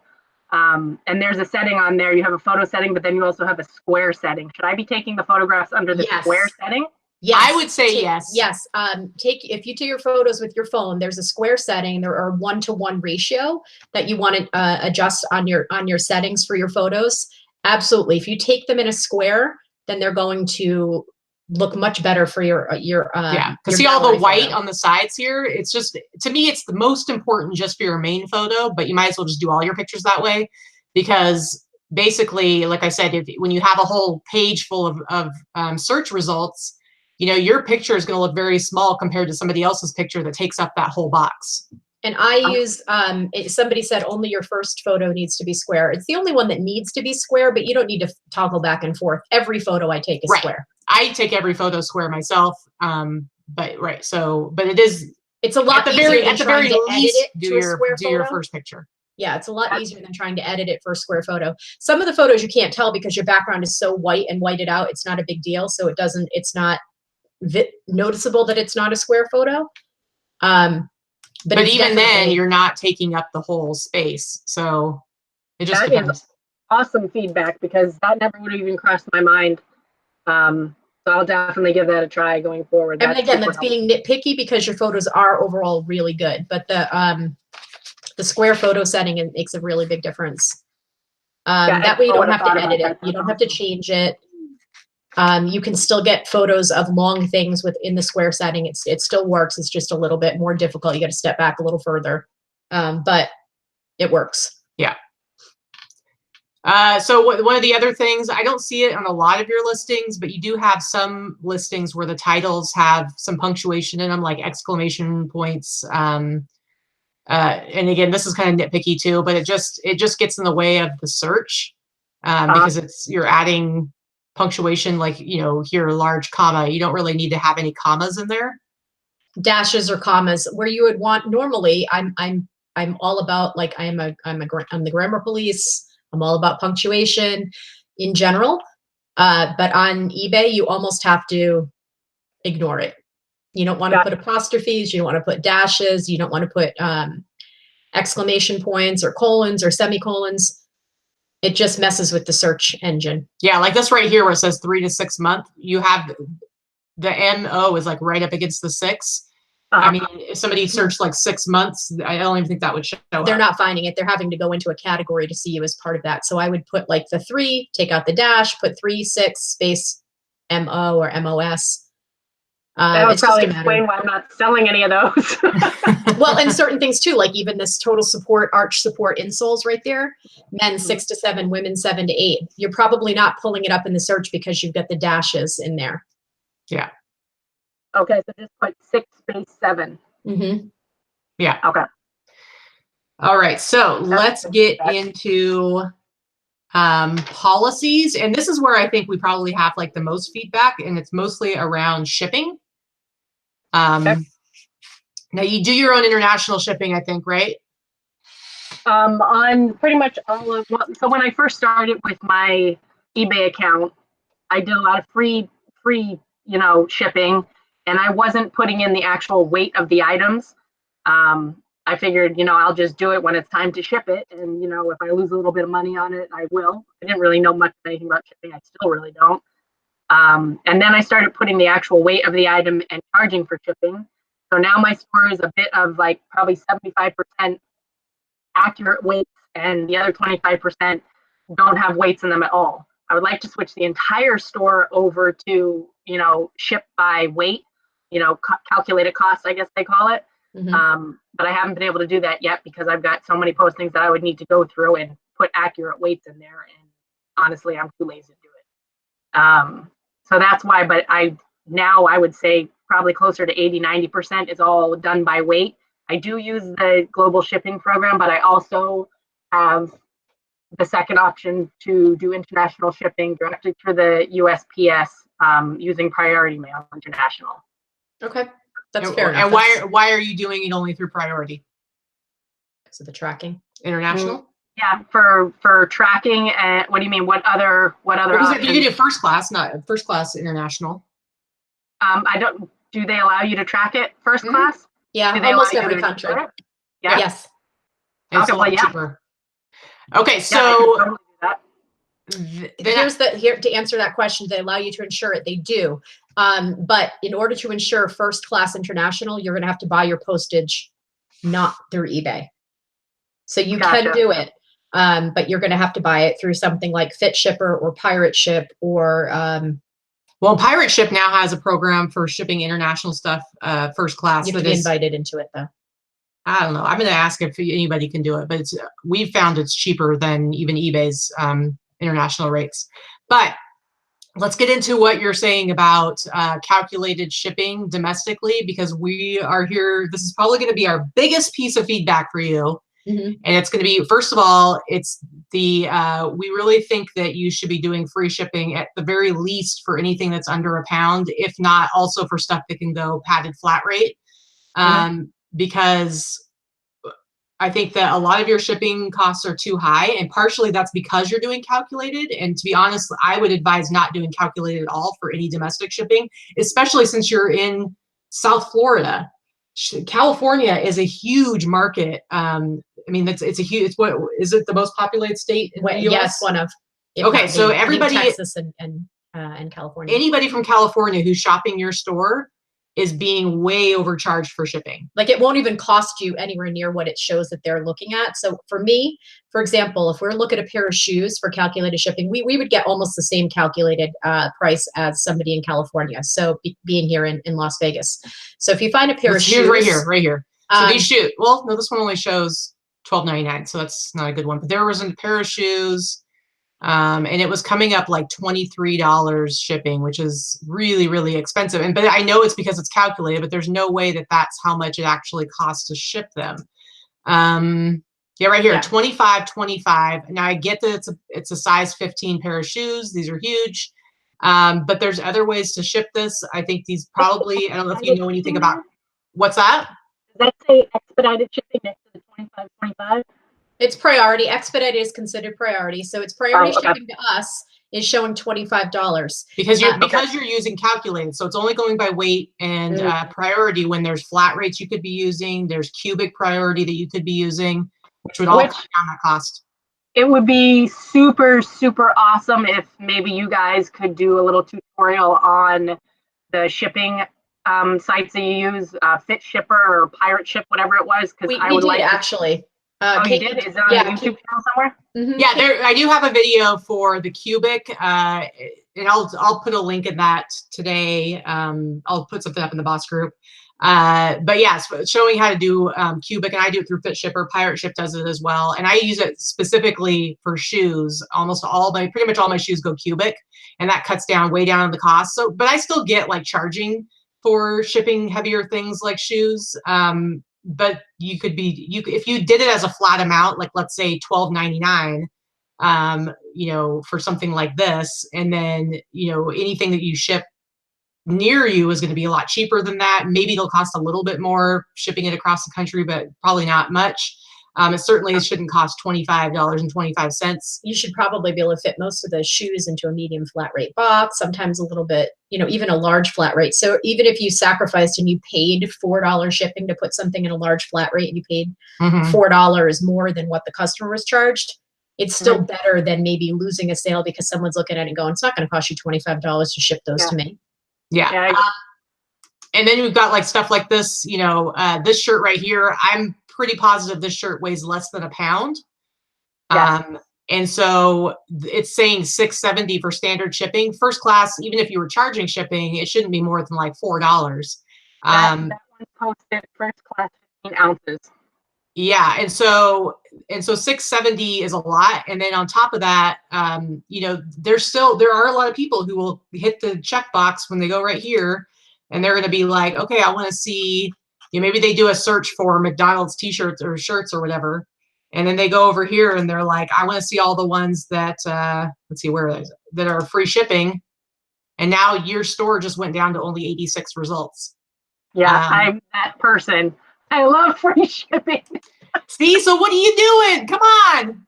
And there's a setting on there. You have a photo setting, but then you also have a square setting. Should I be taking the photographs under the square setting? Yes. I would say yes. Yes. If you do your photos with your phone, there's a square setting. There are 1-to-1 ratio that you want to adjust on your settings for your photos. Absolutely. If you take them in a square, then they're going to look much better for your yeah, because see all the white on the sides here. It's just, to me, it's the most important just for your main photo, but you might as well just do all your pictures that way, because basically, like I said, when you have a whole page full of search results, you know, your picture is going to look very small compared to somebody else's picture that takes up that whole box. And I use, somebody said only your first photo needs to be square. It's the only one that needs to be square, but you don't need to toggle back and forth. Every photo I take is square. I take every photo square myself. But it's a lot at the very least do your first picture. Yeah, it's a lot easier than trying to edit it for a square photo. Some of the photos you can't tell because your background is so white and whited out. It's not a big deal. So it's not noticeable that it's not a square photo. But even then, you're not taking up the whole space. So it just depends. Is awesome feedback, because that never would have even crossed my mind. So I'll definitely give that a try going forward. And again, that's being nitpicky because your photos are overall really good. But the square photo setting, it makes a really big difference. That way you don't have to edit it. You don't have to change it. You can still get photos of long things within the square setting. It still works. It's just a little bit more difficult. You got to step back a little further, but it works. Yeah. So one of the other things, I don't see it on a lot of your listings, but you do have some listings where the titles have some punctuation in them, like exclamation points. And again, this is kind of nitpicky too, but it just gets in the way of the search because you're adding punctuation, like, you know, here, large comma. You don't really need to have any commas in there. Dashes or commas where you would want normally. I'm all about, like, I'm the grammar police. I'm all about punctuation in general. But on eBay, you almost have to ignore it. You don't want to put apostrophes. You don't want to put dashes. You don't want to put exclamation points or colons or semicolons. It just messes with the search engine. Yeah, like this right here where it says 3 to 6 months, you have the MO is like right up against the 6. I mean, if somebody searched like 6 months, I don't even think that would show up. They're not finding it. They're having to go into a category to see you as part of that. So I would put like the 3, take out the dash, put 3, 6, space MO or MOS. That would probably explain why I'm not selling any of those. Well, and certain things too, like even this total support, arch support insoles right there, men 6 to 7, women 7 to 8. You're probably not pulling it up in the search because you've got the dashes in there. Yeah. Okay, so just put 6 space 7. Mm-hmm. Yeah. Okay. All right, so let's get into policies. And this is where I think we probably have like the most feedback, and it's mostly around shipping. Now you do your own international shipping, I think, right? On pretty much all of, so when I first started with my eBay account, I did a lot of free, shipping, and I wasn't putting in the actual weight of the items. I figured, I'll just do it when it's time to ship it. And, if I lose a little bit of money on it, I will. I didn't really know much of anything about shipping. I still really don't. And then I started putting the actual weight of the item and charging for shipping. So now my store is a bit of like probably 75% accurate weights, and the other 25% don't have weights in them at all. I would like to switch the entire store over to, ship by weight, calculated cost, I guess they call it. Mm-hmm. But I haven't been able to do that yet because I've got so many postings that I would need to go through and put accurate weights in there. And honestly, I'm too lazy to do it. So that's why, but I would say probably closer to 80-90% is all done by weight. I do use the global shipping program, but I also have the second option to do international shipping directly through the USPS using Priority Mail International. Okay. That's fair enough. And why are you doing it only through priority? So the tracking. International? Yeah, for tracking. And what do you mean? What other options? You can do first class, not first class international. I don't. Do they allow you to track it first class? Yeah, Do they almost allow you every to country. Yeah. Yes. And it's a lot cheaper. Okay, so totally here to answer that question, they allow you to insure it. They do. But in order to insure first class international, you're going to have to buy your postage not through eBay. So you can do it, but you're going to have to buy it through something like Fit Shipper or Pirate Ship or. Well, Pirate Ship now has a program for shipping international stuff first class. You have to be invited into it, though. I don't know. I'm going to ask if anybody can do it, but we've found it's cheaper than even eBay's international rates. But let's get into what you're saying about calculated shipping domestically, because we are here. This is probably going to be our biggest piece of feedback for you. And it's going to be, first of all, it's we really think that you should be doing free shipping at the very least for anything that's under a pound, if not also for stuff that can go padded flat rate. Because I think that a lot of your shipping costs are too high, and partially that's because you're doing calculated. And to be honest, I would advise not doing calculated at all for any domestic shipping, especially since you're in South Florida. California is a huge market. I mean, it's a huge. What is it? The most populated state in the US? Yes, one of. Okay, so everybody, Texas and California. Anybody from California who's shopping your store is being way overcharged for shipping. Like it won't even cost you anywhere near what it shows that they're looking at. So for me, for example, if we're looking at a pair of shoes for calculated shipping, we would get almost the same calculated price as somebody in California. So being here in Las Vegas. So if you find a pair of shoes. Right here. So these shoes, well, no, this one only shows $12.99. So that's not a good one, but there was a pair of shoes. And it was coming up like $23 shipping, which is really, really expensive. But I know it's because it's calculated, but there's no way that that's how much it actually costs to ship them. Yeah, right here, $25.25. Now I get that it's a size 15 pair of shoes. These are huge. But there's other ways to ship this. I think these probably, I don't know if you know anything about, what's that? Does that say expedited shipping next to the $25.25? It's priority. Expedited is considered priority. So it's priority shipping to us is showing $25. Because you're using calculated. So it's only going by weight and priority. When there's flat rates you could be using, there's cubic priority that you could be using, which would all cut down that cost. It would be super, super awesome if maybe you guys could do a little tutorial on the shipping sites that you use, Fit Shipper or Pirate Ship, whatever it was. Because I would like actually. You did? Is it on the YouTube channel somewhere? Yeah, I do have a video for the cubic, and I'll put a link in that today. I'll put something up in the boss group. But yeah, showing how to do cubic, and I do it through Fit Shipper. Pirate Ship does it as well, and I use it specifically for shoes. Pretty much all my shoes go cubic, and that cuts way down on the cost. So, but I still get like charging for shipping heavier things like shoes. But if you did it as a flat amount, like let's say $12.99, for something like this, and then anything that you ship near you is going to be a lot cheaper than that. Maybe it'll cost a little bit more shipping it across the country, but probably not much. It shouldn't cost $25.25. You should probably be able to fit most of those shoes into a medium flat rate box, sometimes a little bit, even a large flat rate. So even if you sacrificed and you paid $4 shipping to put something in a large flat rate and you paid $4 more than what the customer was charged, it's still better than maybe losing a sale because someone's looking at it and going, it's not going to cost you $25 to ship those to me. Yeah. And then we've got like stuff like this, this shirt right here. I'm pretty positive this shirt weighs less than a pound. Yes. And so it's saying $6.70 for standard shipping. First class, even if you were charging shipping, it shouldn't be more than like $4. That one posted first class 15 ounces. Yeah, and so $6.70 is a lot, and then on top of that, there are a lot of people who will hit the checkbox when they go right here, and they're going to be like, okay, I want to see. Maybe they do a search for McDonald's T-shirts or shirts or whatever, and then they go over here and they're like, I want to see all the ones that let's see where that are free shipping, and now your store just went down to only 86 results. Yeah, I'm that person. I love free shipping. See, so what are you doing? Come on.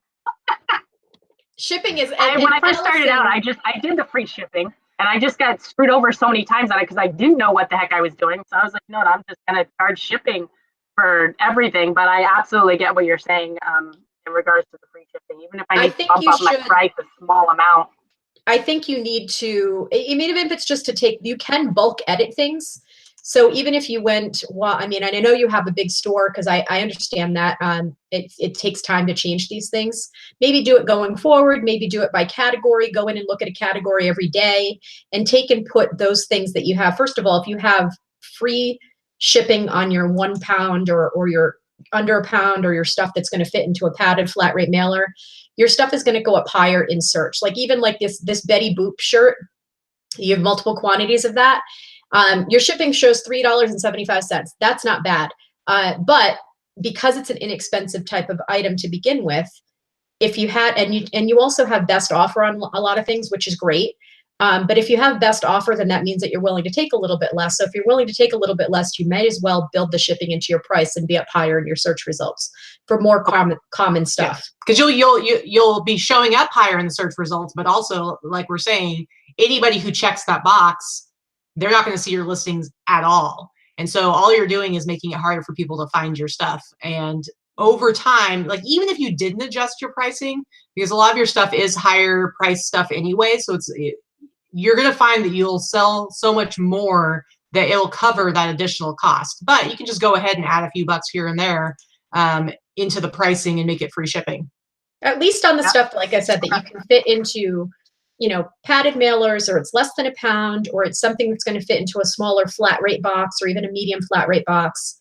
Shipping is, when I first started out, I did the free shipping, and I just got screwed over so many times on it because I didn't know what the heck I was doing. So I was like, no, I'm just gonna charge shipping for everything. But I absolutely get what you're saying in regards to the free shipping. Even if I need to bump up my price a small amount. I think you need to, I mean, even if it's just to take, you can bulk edit things. So even if you went, well, I mean, and I know you have a big store because I understand that it takes time to change these things. Maybe do it going forward, maybe do it by category, go in and look at a category every day and take and put those things that you have. First of all, if you have free shipping on your 1 pound or your under a pound or your stuff that's going to fit into a padded flat rate mailer, your stuff is going to go up higher in search. Like even like this Betty Boop shirt, you have multiple quantities of that. Your shipping shows $3.75. That's not bad. But because it's an inexpensive type of item to begin with, if you had, and you also have best offer on a lot of things, which is great. But if you have best offer, then that means that you're willing to take a little bit less. So if you're willing to take a little bit less, you may as well build the shipping into your price and be up higher in your search results for more common stuff. Because you'll be showing up higher in the search results, but also, like we're saying, anybody who checks that box, they're not going to see your listings at all. And so all you're doing is making it harder for people to find your stuff. And over time, like even if you didn't adjust your pricing, because a lot of your stuff is higher price stuff anyway, so you're going to find that you'll sell so much more that it'll cover that additional cost. But you can just go ahead and add a few bucks here and there into the pricing and make it free shipping. At least on the stuff, like I said, that you can fit into, you know, padded mailers, or it's less than a pound, or it's something that's going to fit into a smaller flat rate box or even a medium flat rate box.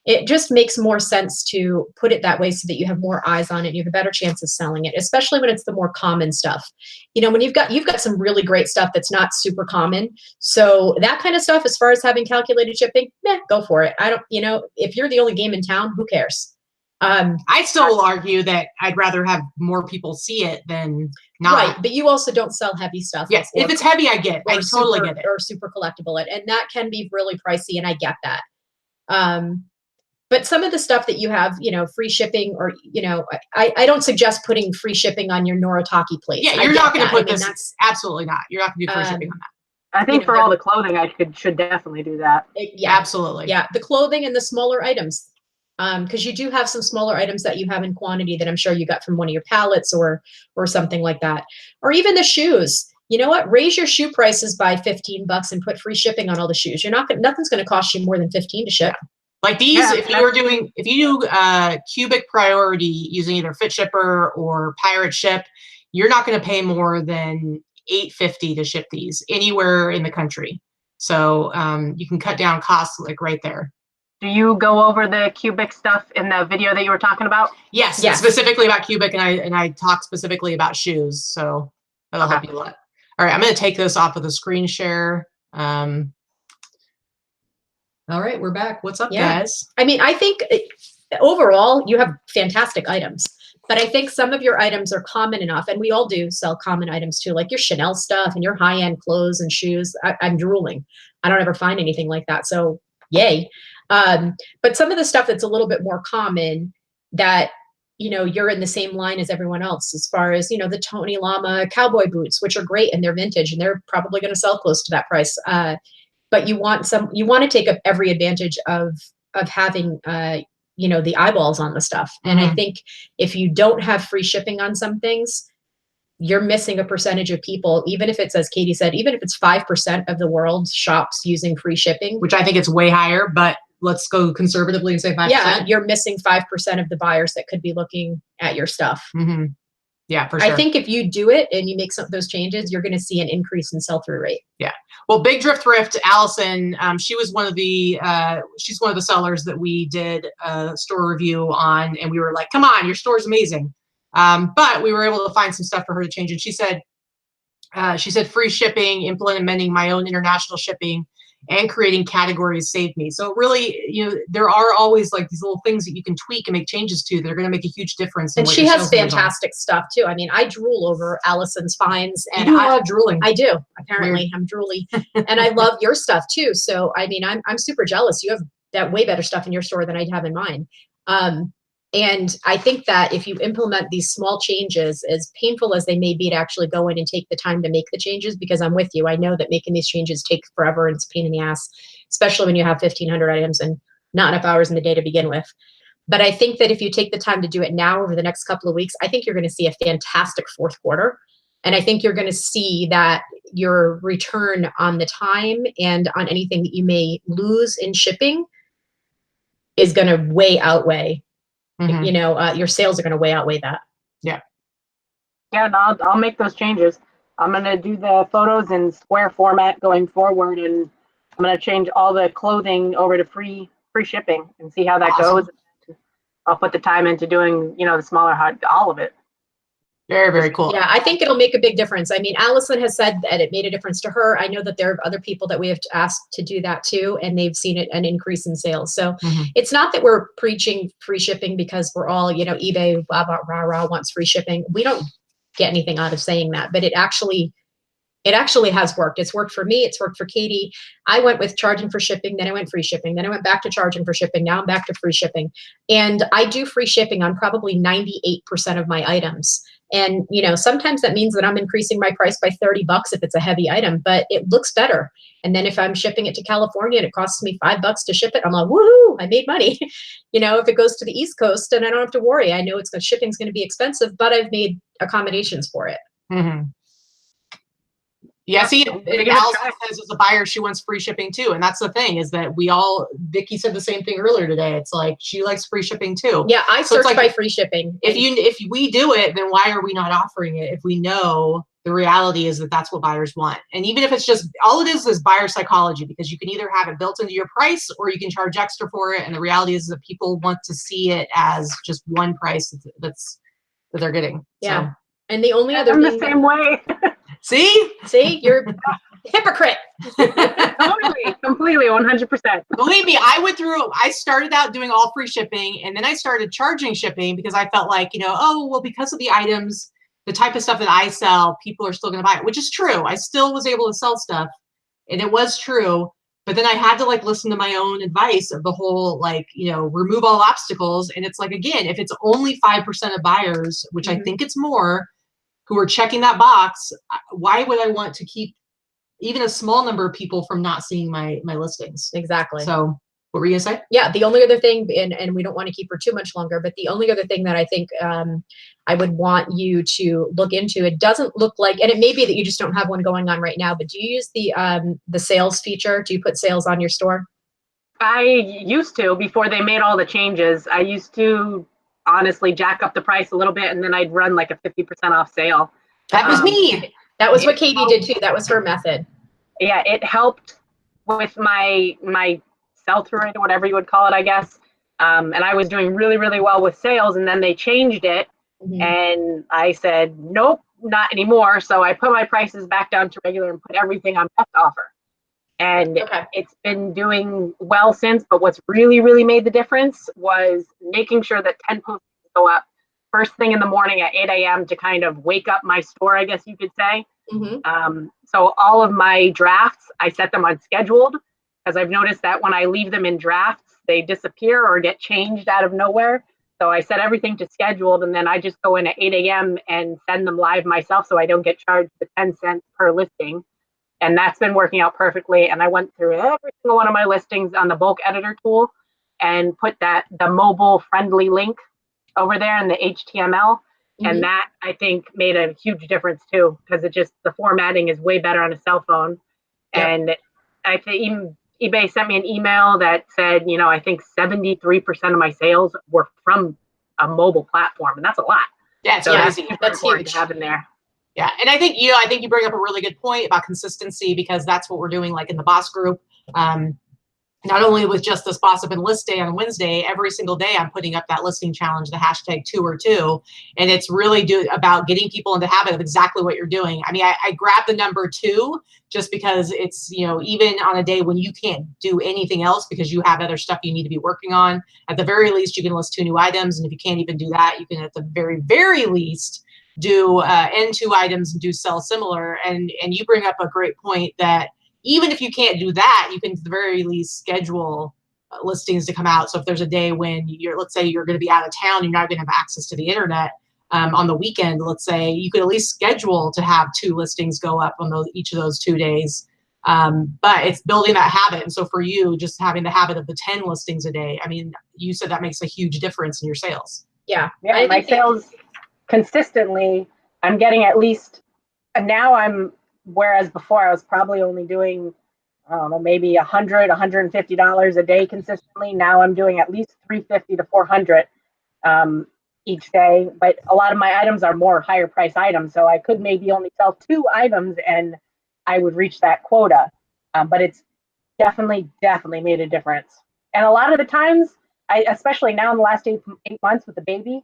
It just makes more sense to put it that way so that you have more eyes on it. You have a better chance of selling it, especially when it's the more common stuff. You know, when you've got some really great stuff that's not super common. So that kind of stuff, as far as having calculated shipping, go for it. I don't, you know, if you're the only game in town, who cares? I still will argue that I'd rather have more people see it than not. Right, but you also don't sell heavy stuff. Yeah, if it's heavy, I get it. I totally get it. Or super collectible, and that can be really pricey, and I get that. But some of the stuff that you have, you know, free shipping, or, you know, I don't suggest putting free shipping on your Noritake plate. Yeah, you're not going to put this. That's absolutely not. You're not going to do free shipping on that. I think for all the clothing, I should definitely do that. Yeah, absolutely. Yeah, the clothing and the smaller items, because you do have some smaller items that you have in quantity that I'm sure you got from one of your pallets or something like that, or even the shoes. You know what? Raise your shoe prices by $15 and put free shipping on all the shoes. Nothing's going to cost you more than $15 to ship. Like these, if you do cubic priority using either Fit Shipper or Pirate Ship, you're not going to pay more than $8.50 to ship these anywhere in the country. So you can cut down costs like right there. Do you go over the cubic stuff in the video that you were talking about? Yes. Specifically about cubic, and I talk specifically about shoes. So that'll help you a lot. All right, I'm going to take this off of the screen share. All right, we're back. What's up, guys? I mean, I think overall you have fantastic items, but I think some of your items are common enough, and we all do sell common items too, like your Chanel stuff and your high-end clothes and shoes. I'm drooling. I don't ever find anything like that, so yay. But some of the stuff that's a little bit more common that, you know, you're in the same line as everyone else, as far as, you know, the Tony Lama cowboy boots, which are great and they're vintage and they're probably going to sell close to that price. But you want to take up every advantage of having, you know, the eyeballs on the stuff. And I think if you don't have free shipping on some things, you're missing a percentage of people, even if it's, as Katie said, even if it's 5% of the world shops using free shipping. Which I think it's way higher, but let's go conservatively and say 5%. Yeah, you're missing 5% of the buyers that could be looking at your stuff. Yeah, for sure. I think if you do it and you make some of those changes, you're going to see an increase in sell-through rate. Yeah. Well, Big Drift Thrift, Allison, she was one of the she's one of the sellers that we did a store review on, and we were like, "Come on, your store's amazing." But we were able to find some stuff for her to change, and she said free shipping, implementing my own international shipping, and creating categories saved me. So really, there are always like these little things that you can tweak and make changes to that are going to make a huge difference. And she has fantastic stuff too. I mean, I drool over Allison's finds, and I love drooling. I do. Apparently, I'm drooly, and I love your stuff too. So I mean, I'm super jealous. You have that way better stuff in your store than I have in mine. And I think that if you implement these small changes, as painful as they may be to actually go in and take the time to make the changes, because I'm with you, I know that making these changes take forever and it's a pain in the ass, especially when you have 1,500 items and not enough hours in the day to begin with. But I think that if you take the time to do it now over the next couple of weeks, I think you're going to see a fantastic fourth quarter. And I think you're going to see that your return on the time and on anything that you may lose in shipping is going to way outweigh. Your sales are going to way outweigh that. Yeah, and I'll make those changes. I'm going to do the photos in square format going forward, and I'm going to change all the clothing over to free shipping and see how that goes. I'll put the time into doing, the smaller all of it. Very, very cool. Yeah, I think it'll make a big difference. I mean, Allison has said that it made a difference to her. I know that there are other people that we have asked to do that too, and they've seen an increase in sales. So it's not that we're preaching free shipping because we're all, eBay, blah, blah, rah, rah, wants free shipping. We don't get anything out of saying that, but it actually has worked. It's worked for me. It's worked for Katie. I went with charging for shipping. Then I went free shipping. Then I went back to charging for shipping. Now I'm back to free shipping. And I do free shipping on probably 98% of my items. And, sometimes that means that I'm increasing my price by $30 if it's a heavy item, but it looks better. And then if I'm shipping it to California and it costs me $5 to ship it, I'm like, woohoo, I made money. If it goes to the East Coast, and I don't have to worry. I know shipping's going to be expensive, but I've made accommodations for it. Yeah, see, Allison says as a buyer, she wants free shipping too. And that's the thing, is that Vikki said the same thing earlier today. It's like, she likes free shipping too. Yeah, I search by free shipping. If we do it, then why are we not offering it if we know the reality is that that's what buyers want? And even if it's just, all it is buyer psychology, because you can either have it built into your price or you can charge extra for it. And the reality is that people want to see it as just one price that they're getting. Yeah. So. And the only other thing the same way. See, you're a hypocrite. completely, 100%. Believe me, I started out doing all free shipping, and then I started charging shipping because I felt like, because of the items, the type of stuff that I sell, people are still going to buy it, which is true. I still was able to sell stuff, and it was true. But then I had to listen to my own advice of the whole, remove all obstacles. And it's like, again, if it's only 5% of buyers, which I think it's more, who are checking that box, why would I want to keep even a small number of people from not seeing my listings? Exactly. So what were you gonna say? Yeah, the only other thing, and we don't want to keep her too much longer, but the only other thing that I think I would want you to look into, it doesn't look like, and it may be that you just don't have one going on right now, but do you use the sales feature? Do you put sales on your store? I used to, before they made all the changes. I used to honestly jack up the price a little bit, and then I'd run like a 50% off sale. That was me. That was what Katie did too. That was her method. Yeah, it helped with my sell-through rate, or whatever you would call it, I guess. And I was doing really, really well with sales, and then they changed it, and I said, nope, not anymore. So I put my prices back down to regular and put everything on best offer. And it's been doing well since, but what's really, really made the difference was making sure that 10 postings go up first thing in the morning at 8 a.m. to kind of wake up my store, I guess you could say. So all of my drafts, I set them on scheduled, because I've noticed that when I leave them in drafts, they disappear or get changed out of nowhere. So I set everything to scheduled, and then I just go in at 8 a.m. and send them live myself, so I don't get charged the 10 cents per listing. And that's been working out perfectly. And I went through every single one of my listings on the bulk editor tool and put the mobile friendly link over there in the HTML. And that, I think, made a huge difference too, because the formatting is way better on a cell phone. And I think eBay sent me an email that said, I think 73% of my sales were from a mobile platform, and that's a lot. Yeah, so that's huge to have in there. Yeah, and I think you bring up a really good point about consistency, because that's what we're doing, like in the boss group. not only with just this boss up and list day on Wednesday, every single day I'm putting up that listing challenge, the hashtag 2 or 2. And it's really about getting people into the habit of exactly what you're doing. I mean, I grabbed the number 2 just because it's, you know, even on a day when you can't do anything else because you have other stuff you need to be working on, at the very least, you can list 2 new items. And if you can't even do that, you can at the very, very least do end 2 items and do sell similar. And you bring up a great point that even if you can't do that, you can at the very least schedule listings to come out. So if there's a day when let's say you're going to be out of town, you're not going to have access to the internet on the weekend, let's say, you could at least schedule to have 2 listings go up on each of those 2 days. But it's building that habit. And so for you, just having the habit of the 10 listings a day, I mean, you said that makes a huge difference in your sales. Yeah, my sales consistently, I'm getting at least, and now whereas before I was probably only doing, I don't know, maybe $100, $150 a day consistently. Now I'm doing at least $350 to $400 each day. But a lot of my items are more higher price items, so I could maybe only sell 2 items and I would reach that quota. But it's definitely made a difference. And a lot of the times, especially now in the last 8 months with the baby,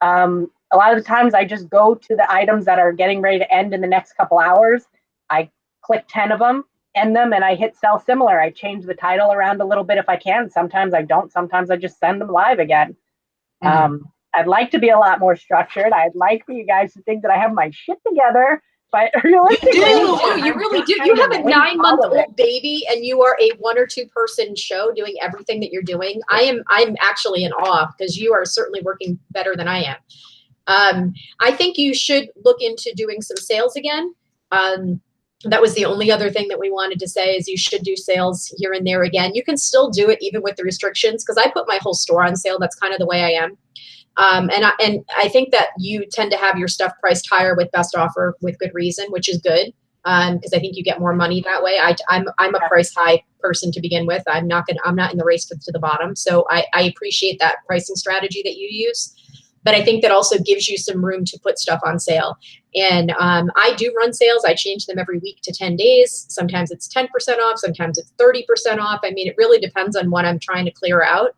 a lot of the times I just go to the items that are getting ready to end in the next couple hours. I click 10 of them, end them, and I hit sell similar. I change the title around a little bit if I can. Sometimes I don't. Sometimes I just send them live again. Mm-hmm. I'd like to be a lot more structured. I'd like for you guys to think that I have my shit together. But realistically, you really do. You have a 9-month-old baby, and you are a 1 or 2 person show doing everything that you're doing. I'm actually in awe because you are certainly working better than I am. I think you should look into doing some sales again. That was the only other thing that we wanted to say is you should do sales here and there again. You can still do it even with the restrictions because I put my whole store on sale. That's kind of the way I am. And I think that you tend to have your stuff priced higher with best offer with good reason, which is good. Because I think you get more money that way. I'm a price high person to begin with. I'm not in the race to the bottom. So I appreciate that pricing strategy that you use. But I think that also gives you some room to put stuff on sale. And I do run sales. I change them every week to 10 days. Sometimes it's 10% off. Sometimes it's 30% off. I mean, it really depends on what I'm trying to clear out.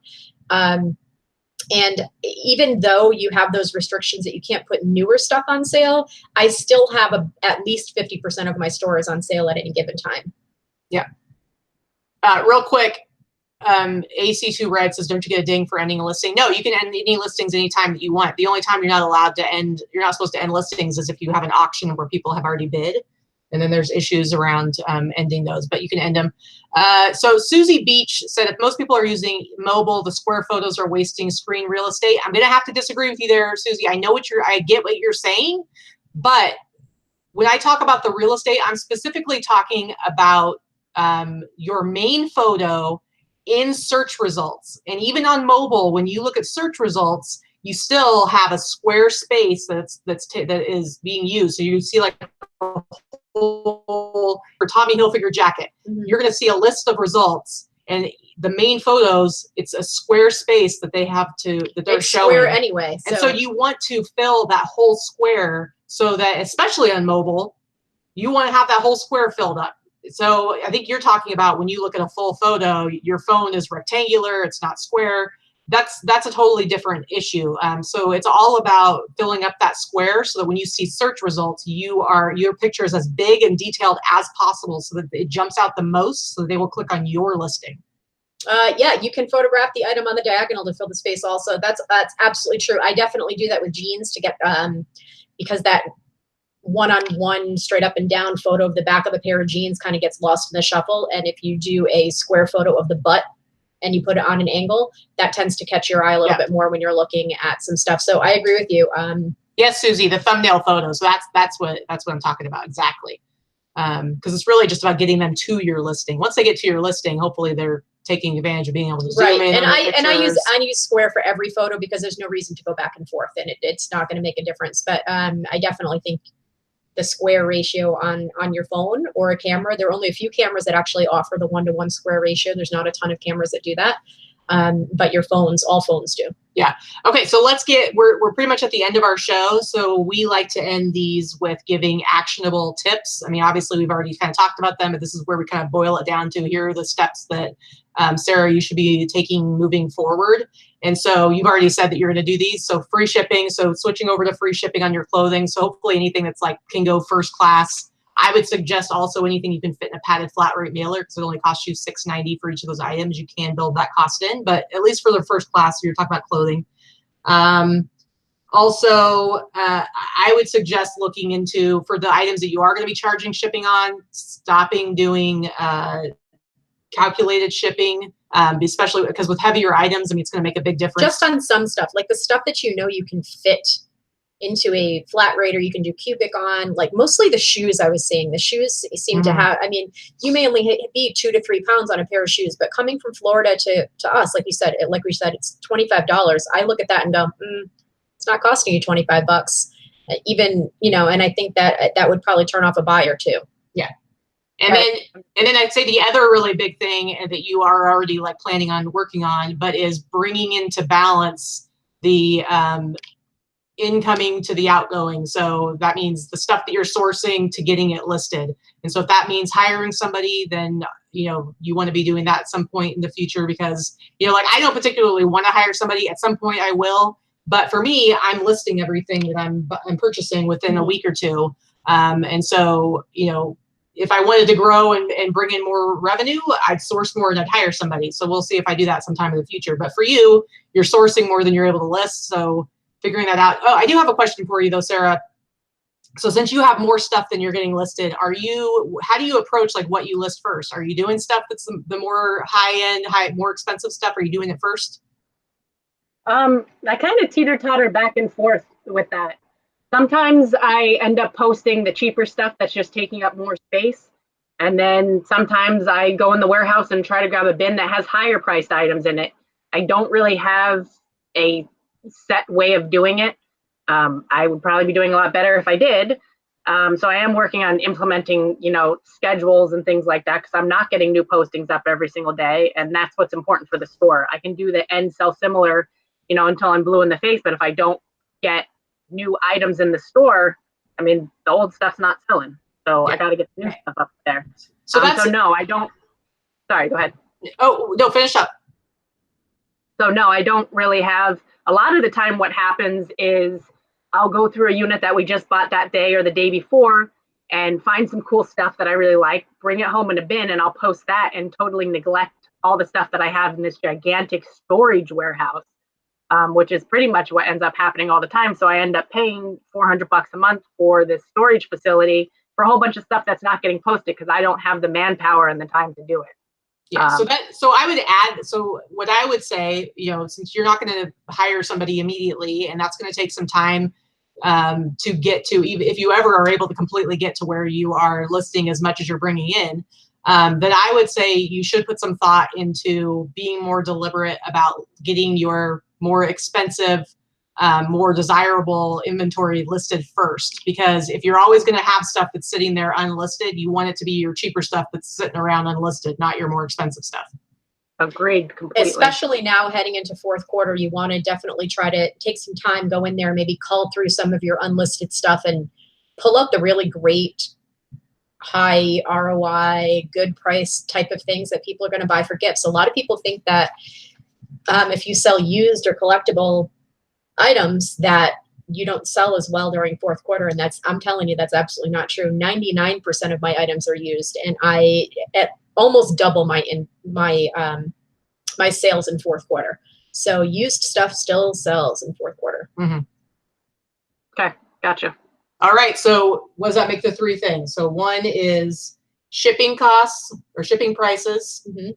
And even though you have those restrictions that you can't put newer stuff on sale, I still have at least 50% of my store is on sale at any given time. Yeah. Real quick, AC2 Red says, don't you get a ding for ending a listing? No, you can end any listings anytime that you want. The only time you're not allowed to end, you're not supposed to end listings is if you have an auction where people have already bid. And then there's issues around ending those, but you can end them. So Susie Beach said, if most people are using mobile, the square photos are wasting screen real estate. I'm going to have to disagree with you there, Susie. I get what you're saying, but when I talk about the real estate, I'm specifically talking about your main photo in search results. And even on mobile, when you look at search results, you still have a square space that is being used. So you see like for Tommy Hilfiger jacket, you're going to see a list of results, and the main photos, it's a square space that they're showing. Square anyway. And so you want to fill that whole square so that, especially on mobile, you want to have that whole square filled up. So I think you're talking about when you look at a full photo, your phone is rectangular, it's not square. That's a totally different issue. So it's all about filling up that square so that when you see search results, your picture is as big and detailed as possible so that it jumps out the most so that they will click on your listing. Yeah, you can photograph the item on the diagonal to fill the space also. That's absolutely true. I definitely do that with jeans to get, because that one-on-one straight up and down photo of the back of a pair of jeans kind of gets lost in the shuffle. And if you do a square photo of the butt and you put it on an angle, that tends to catch your eye a little bit more when you're looking at some stuff. So I agree with you. Yes, Susie, the thumbnail photos. That's what I'm talking about exactly. Because it's really just about getting them to your listing. Once they get to your listing, hopefully they're taking advantage of being able to zoom in. And I use square for every photo because there's no reason to go back and forth, and it's not going to make a difference. But I definitely think the square ratio on your phone or a camera. There are only a few cameras that actually offer the 1-to-1 square ratio. There's not a ton of cameras that do that. but your phones, all phones do. Yeah. Okay. So we're pretty much at the end of our show. So we like to end these with giving actionable tips. I mean, obviously we've already kind of talked about them, but this is where we kind of boil it down to here are the steps that Sarah, you should be taking moving forward. And so you've already said that you're going to do these. So free shipping. So switching over to free shipping on your clothing. So hopefully anything that's like can go first class. I would suggest also anything you can fit in a padded flat rate mailer because it only costs you $6.90 for each of those items. You can build that cost in, but at least for the first class, you're talking about clothing. Also, I would suggest looking into, for the items that you are going to be charging shipping on, stopping doing calculated shipping, especially because with heavier items, I mean, it's going to make a big difference. Just on some stuff, like the stuff that you know you can fit into a flat rate or you can do cubic on, like mostly the shoes. I was saying the shoes seem to have, I mean, you may only be 2 to 3 pounds on a pair of shoes, but coming from Florida to us, like we said, it's $25. I look at that and go, it's not costing you 25 bucks even, you know, and I think that would probably turn off a buyer too. Yeah. And then I'd say the other really big thing that you are already like planning on working on, but is bringing into balance the, incoming to the outgoing. So that means the stuff that you're sourcing to getting it listed. And so if that means hiring somebody, then, you know, you want to be doing that at some point in the future because, you know, like I don't particularly want to hire somebody. At some point I will, but for me, I'm listing everything that I'm purchasing within a week or two. And so, you know, if I wanted to grow and bring in more revenue, I'd source more and I'd hire somebody. So we'll see if I do that sometime in the future. But for you, you're sourcing more than you're able to list. So figuring that out. Oh, I do have a question for you though, Sarah. So since you have more stuff than you're getting listed, how do you approach like what you list first? Are you doing stuff that's the more high-end, more expensive stuff? Are you doing it first? I kind of teeter-totter back and forth with that. Sometimes I end up posting the cheaper stuff that's just taking up more space. And then sometimes I go in the warehouse and try to grab a bin that has higher priced items in it. I don't really have a set way of doing it. I would probably be doing a lot better if I did. So I am working on implementing, you know, schedules and things like that because I'm not getting new postings up every single day. And that's what's important for the store. I can do the end sell similar, you know, until I'm blue in the face. But if I don't get new items in the store, I mean, the old stuff's not selling. So I got to get the new stuff up there. So no, I don't. Sorry, go ahead. Oh, no, finish up. So no, I don't really have. A lot of the time what happens is I'll go through a unit that we just bought that day or the day before and find some cool stuff that I really like, bring it home in a bin, and I'll post that and totally neglect all the stuff that I have in this gigantic storage warehouse, which is pretty much what ends up happening all the time. So I end up paying $400 a month for this storage facility for a whole bunch of stuff that's not getting posted because I don't have the manpower and the time to do it. Yeah. So I would add, so what I would say, you know, since you're not going to hire somebody immediately and that's going to take some time to get to, even if you ever are able to completely get to where you are listing as much as you're bringing in, then I would say you should put some thought into being more deliberate about getting your more expensive, more desirable inventory listed first. Because if you're always going to have stuff that's sitting there unlisted, you want it to be your cheaper stuff that's sitting around unlisted, not your more expensive stuff. Agreed, completely. Especially now heading into fourth quarter, you want to definitely try to take some time, go in there, maybe cull through some of your unlisted stuff and pull out the really great high ROI, good price type of things that people are going to buy for gifts. A lot of people think that if you sell used or collectible items that you don't sell as well during fourth quarter. And I'm telling you, that's absolutely not true. 99% of my items are used, and I almost double my sales in fourth quarter. So used stuff still sells in fourth quarter. Mm-hmm. Okay, gotcha. All right. So what does that make the three things? So one is shipping costs or shipping prices. Mm-hmm.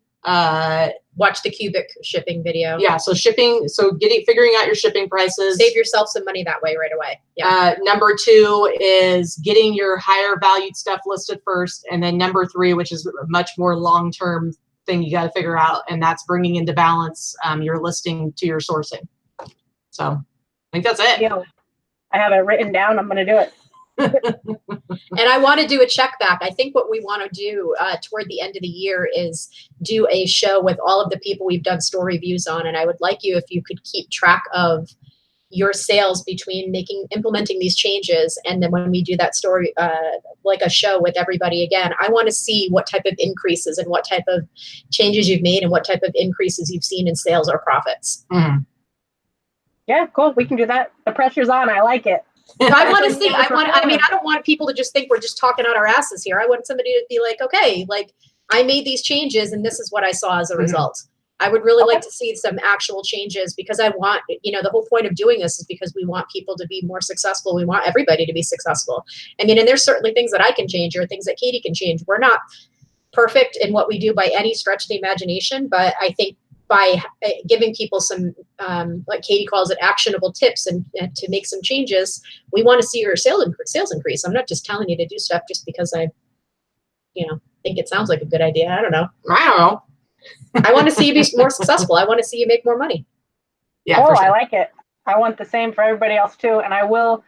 Watch the cubic shipping video. Yeah. So figuring out your shipping prices. Save yourself some money that way right away. Yeah. Number two is getting your higher valued stuff listed first. And then number three, which is a much more long-term thing you got to figure out. And that's bringing into balance your listing to your sourcing. So I think that's it. Yeah. I have it written down. I'm going to do it. And I want to do a check back. I think what we want to do toward the end of the year is do a show with all of the people we've done store reviews on. And I would like you, if you could keep track of your sales between implementing these changes. And then when we do that story, like a show with everybody again, I want to see what type of increases and what type of changes you've made and what type of increases you've seen in sales or profits. Mm. Yeah, cool. We can do that. The pressure's on. I like it. I want to see, I mean, I don't want people to just think we're just talking out our asses here. I want somebody to be like, okay, like I made these changes and this is what I saw as a result. I would really like to see some actual changes, because I want, you know, the whole point of doing this is because we want people to be more successful. We want everybody to be successful. I mean, and there's certainly things that I can change or things that Katie can change. We're not perfect in what we do by any stretch of the imagination, but I think by giving people some, like Katie calls it, actionable tips and to make some changes, we want to see your sales increase. I'm not just telling you to do stuff just because I, you know, think it sounds like a good idea. I don't know. I want to see you be more successful. I want to see you make more money. Yeah, oh, for sure. I like it. I want the same for everybody else too. And I will,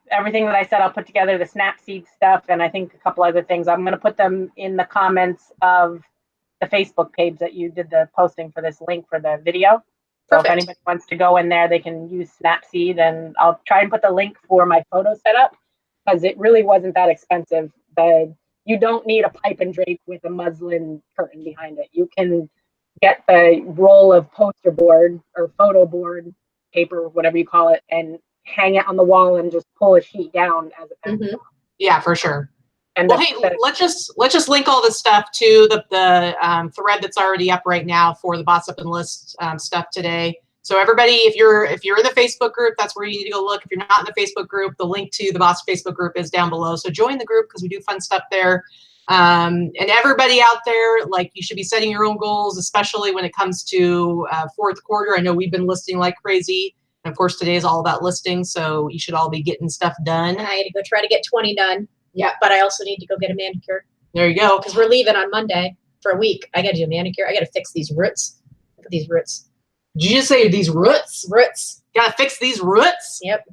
everything that I said, I'll put together the Snapseed stuff and I think a couple other things. I'm going to put them in the comments of the Facebook page that you did the posting for this link for the video. So Perfect. if anybody wants to go in there, they can use Snapseed, and I'll try and put the link for my photo setup because it really wasn't that expensive. You don't need a pipe and drape with a muslin curtain behind it. You can get the roll of poster board or photo board paper, whatever you call it, and hang it on the wall and just pull a sheet down as a pencil. Yeah, for sure. And well, hey, let's just link all this stuff to the thread that's already up right now for the Boss Up and List stuff today. So everybody, if you're in the Facebook group, that's where you need to go look. If you're not in the Facebook group, the link to the Boss Facebook group is down below. So join the group because we do fun stuff there. And everybody out there, like, you should be setting your own goals, especially when it comes to fourth quarter. I know we've been listing like crazy. And of course, today is all about listing. So you should all be getting stuff done. I had to go try to get 20 done. Yeah, but I also need to go get a manicure. There you go. Because we're leaving on Monday for a week. I got to do a manicure. I got to fix these roots. Look at these roots. Did you just say these roots? Roots. Gotta fix these roots? Yep.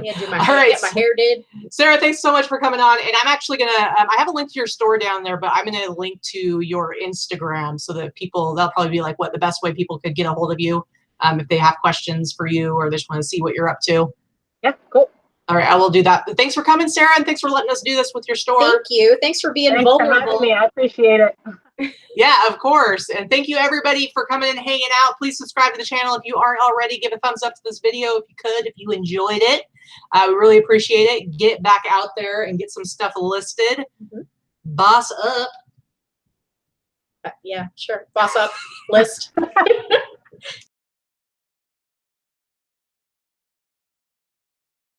Yeah, do my All hair, right. get my hair did. Sarah, thanks so much for coming on. And I'm actually gonna, I have a link to your store down there, but I'm gonna link to your Instagram so that they'll probably be like, what the best way people could get a hold of you if they have questions for you or they just want to see what you're up to. Yeah, cool. All right, I will do that. But thanks for coming, Sarah, and thanks for letting us do this with your store. Thank you. Thanks for being vulnerable. For having me. I appreciate it. Yeah, of course. And thank you, everybody, for coming and hanging out. Please subscribe to the channel if you aren't already. Give a thumbs up to this video if you could, if you enjoyed it. We really appreciate it. Get back out there and get some stuff listed. Boss up. Yeah, sure. Boss up. List.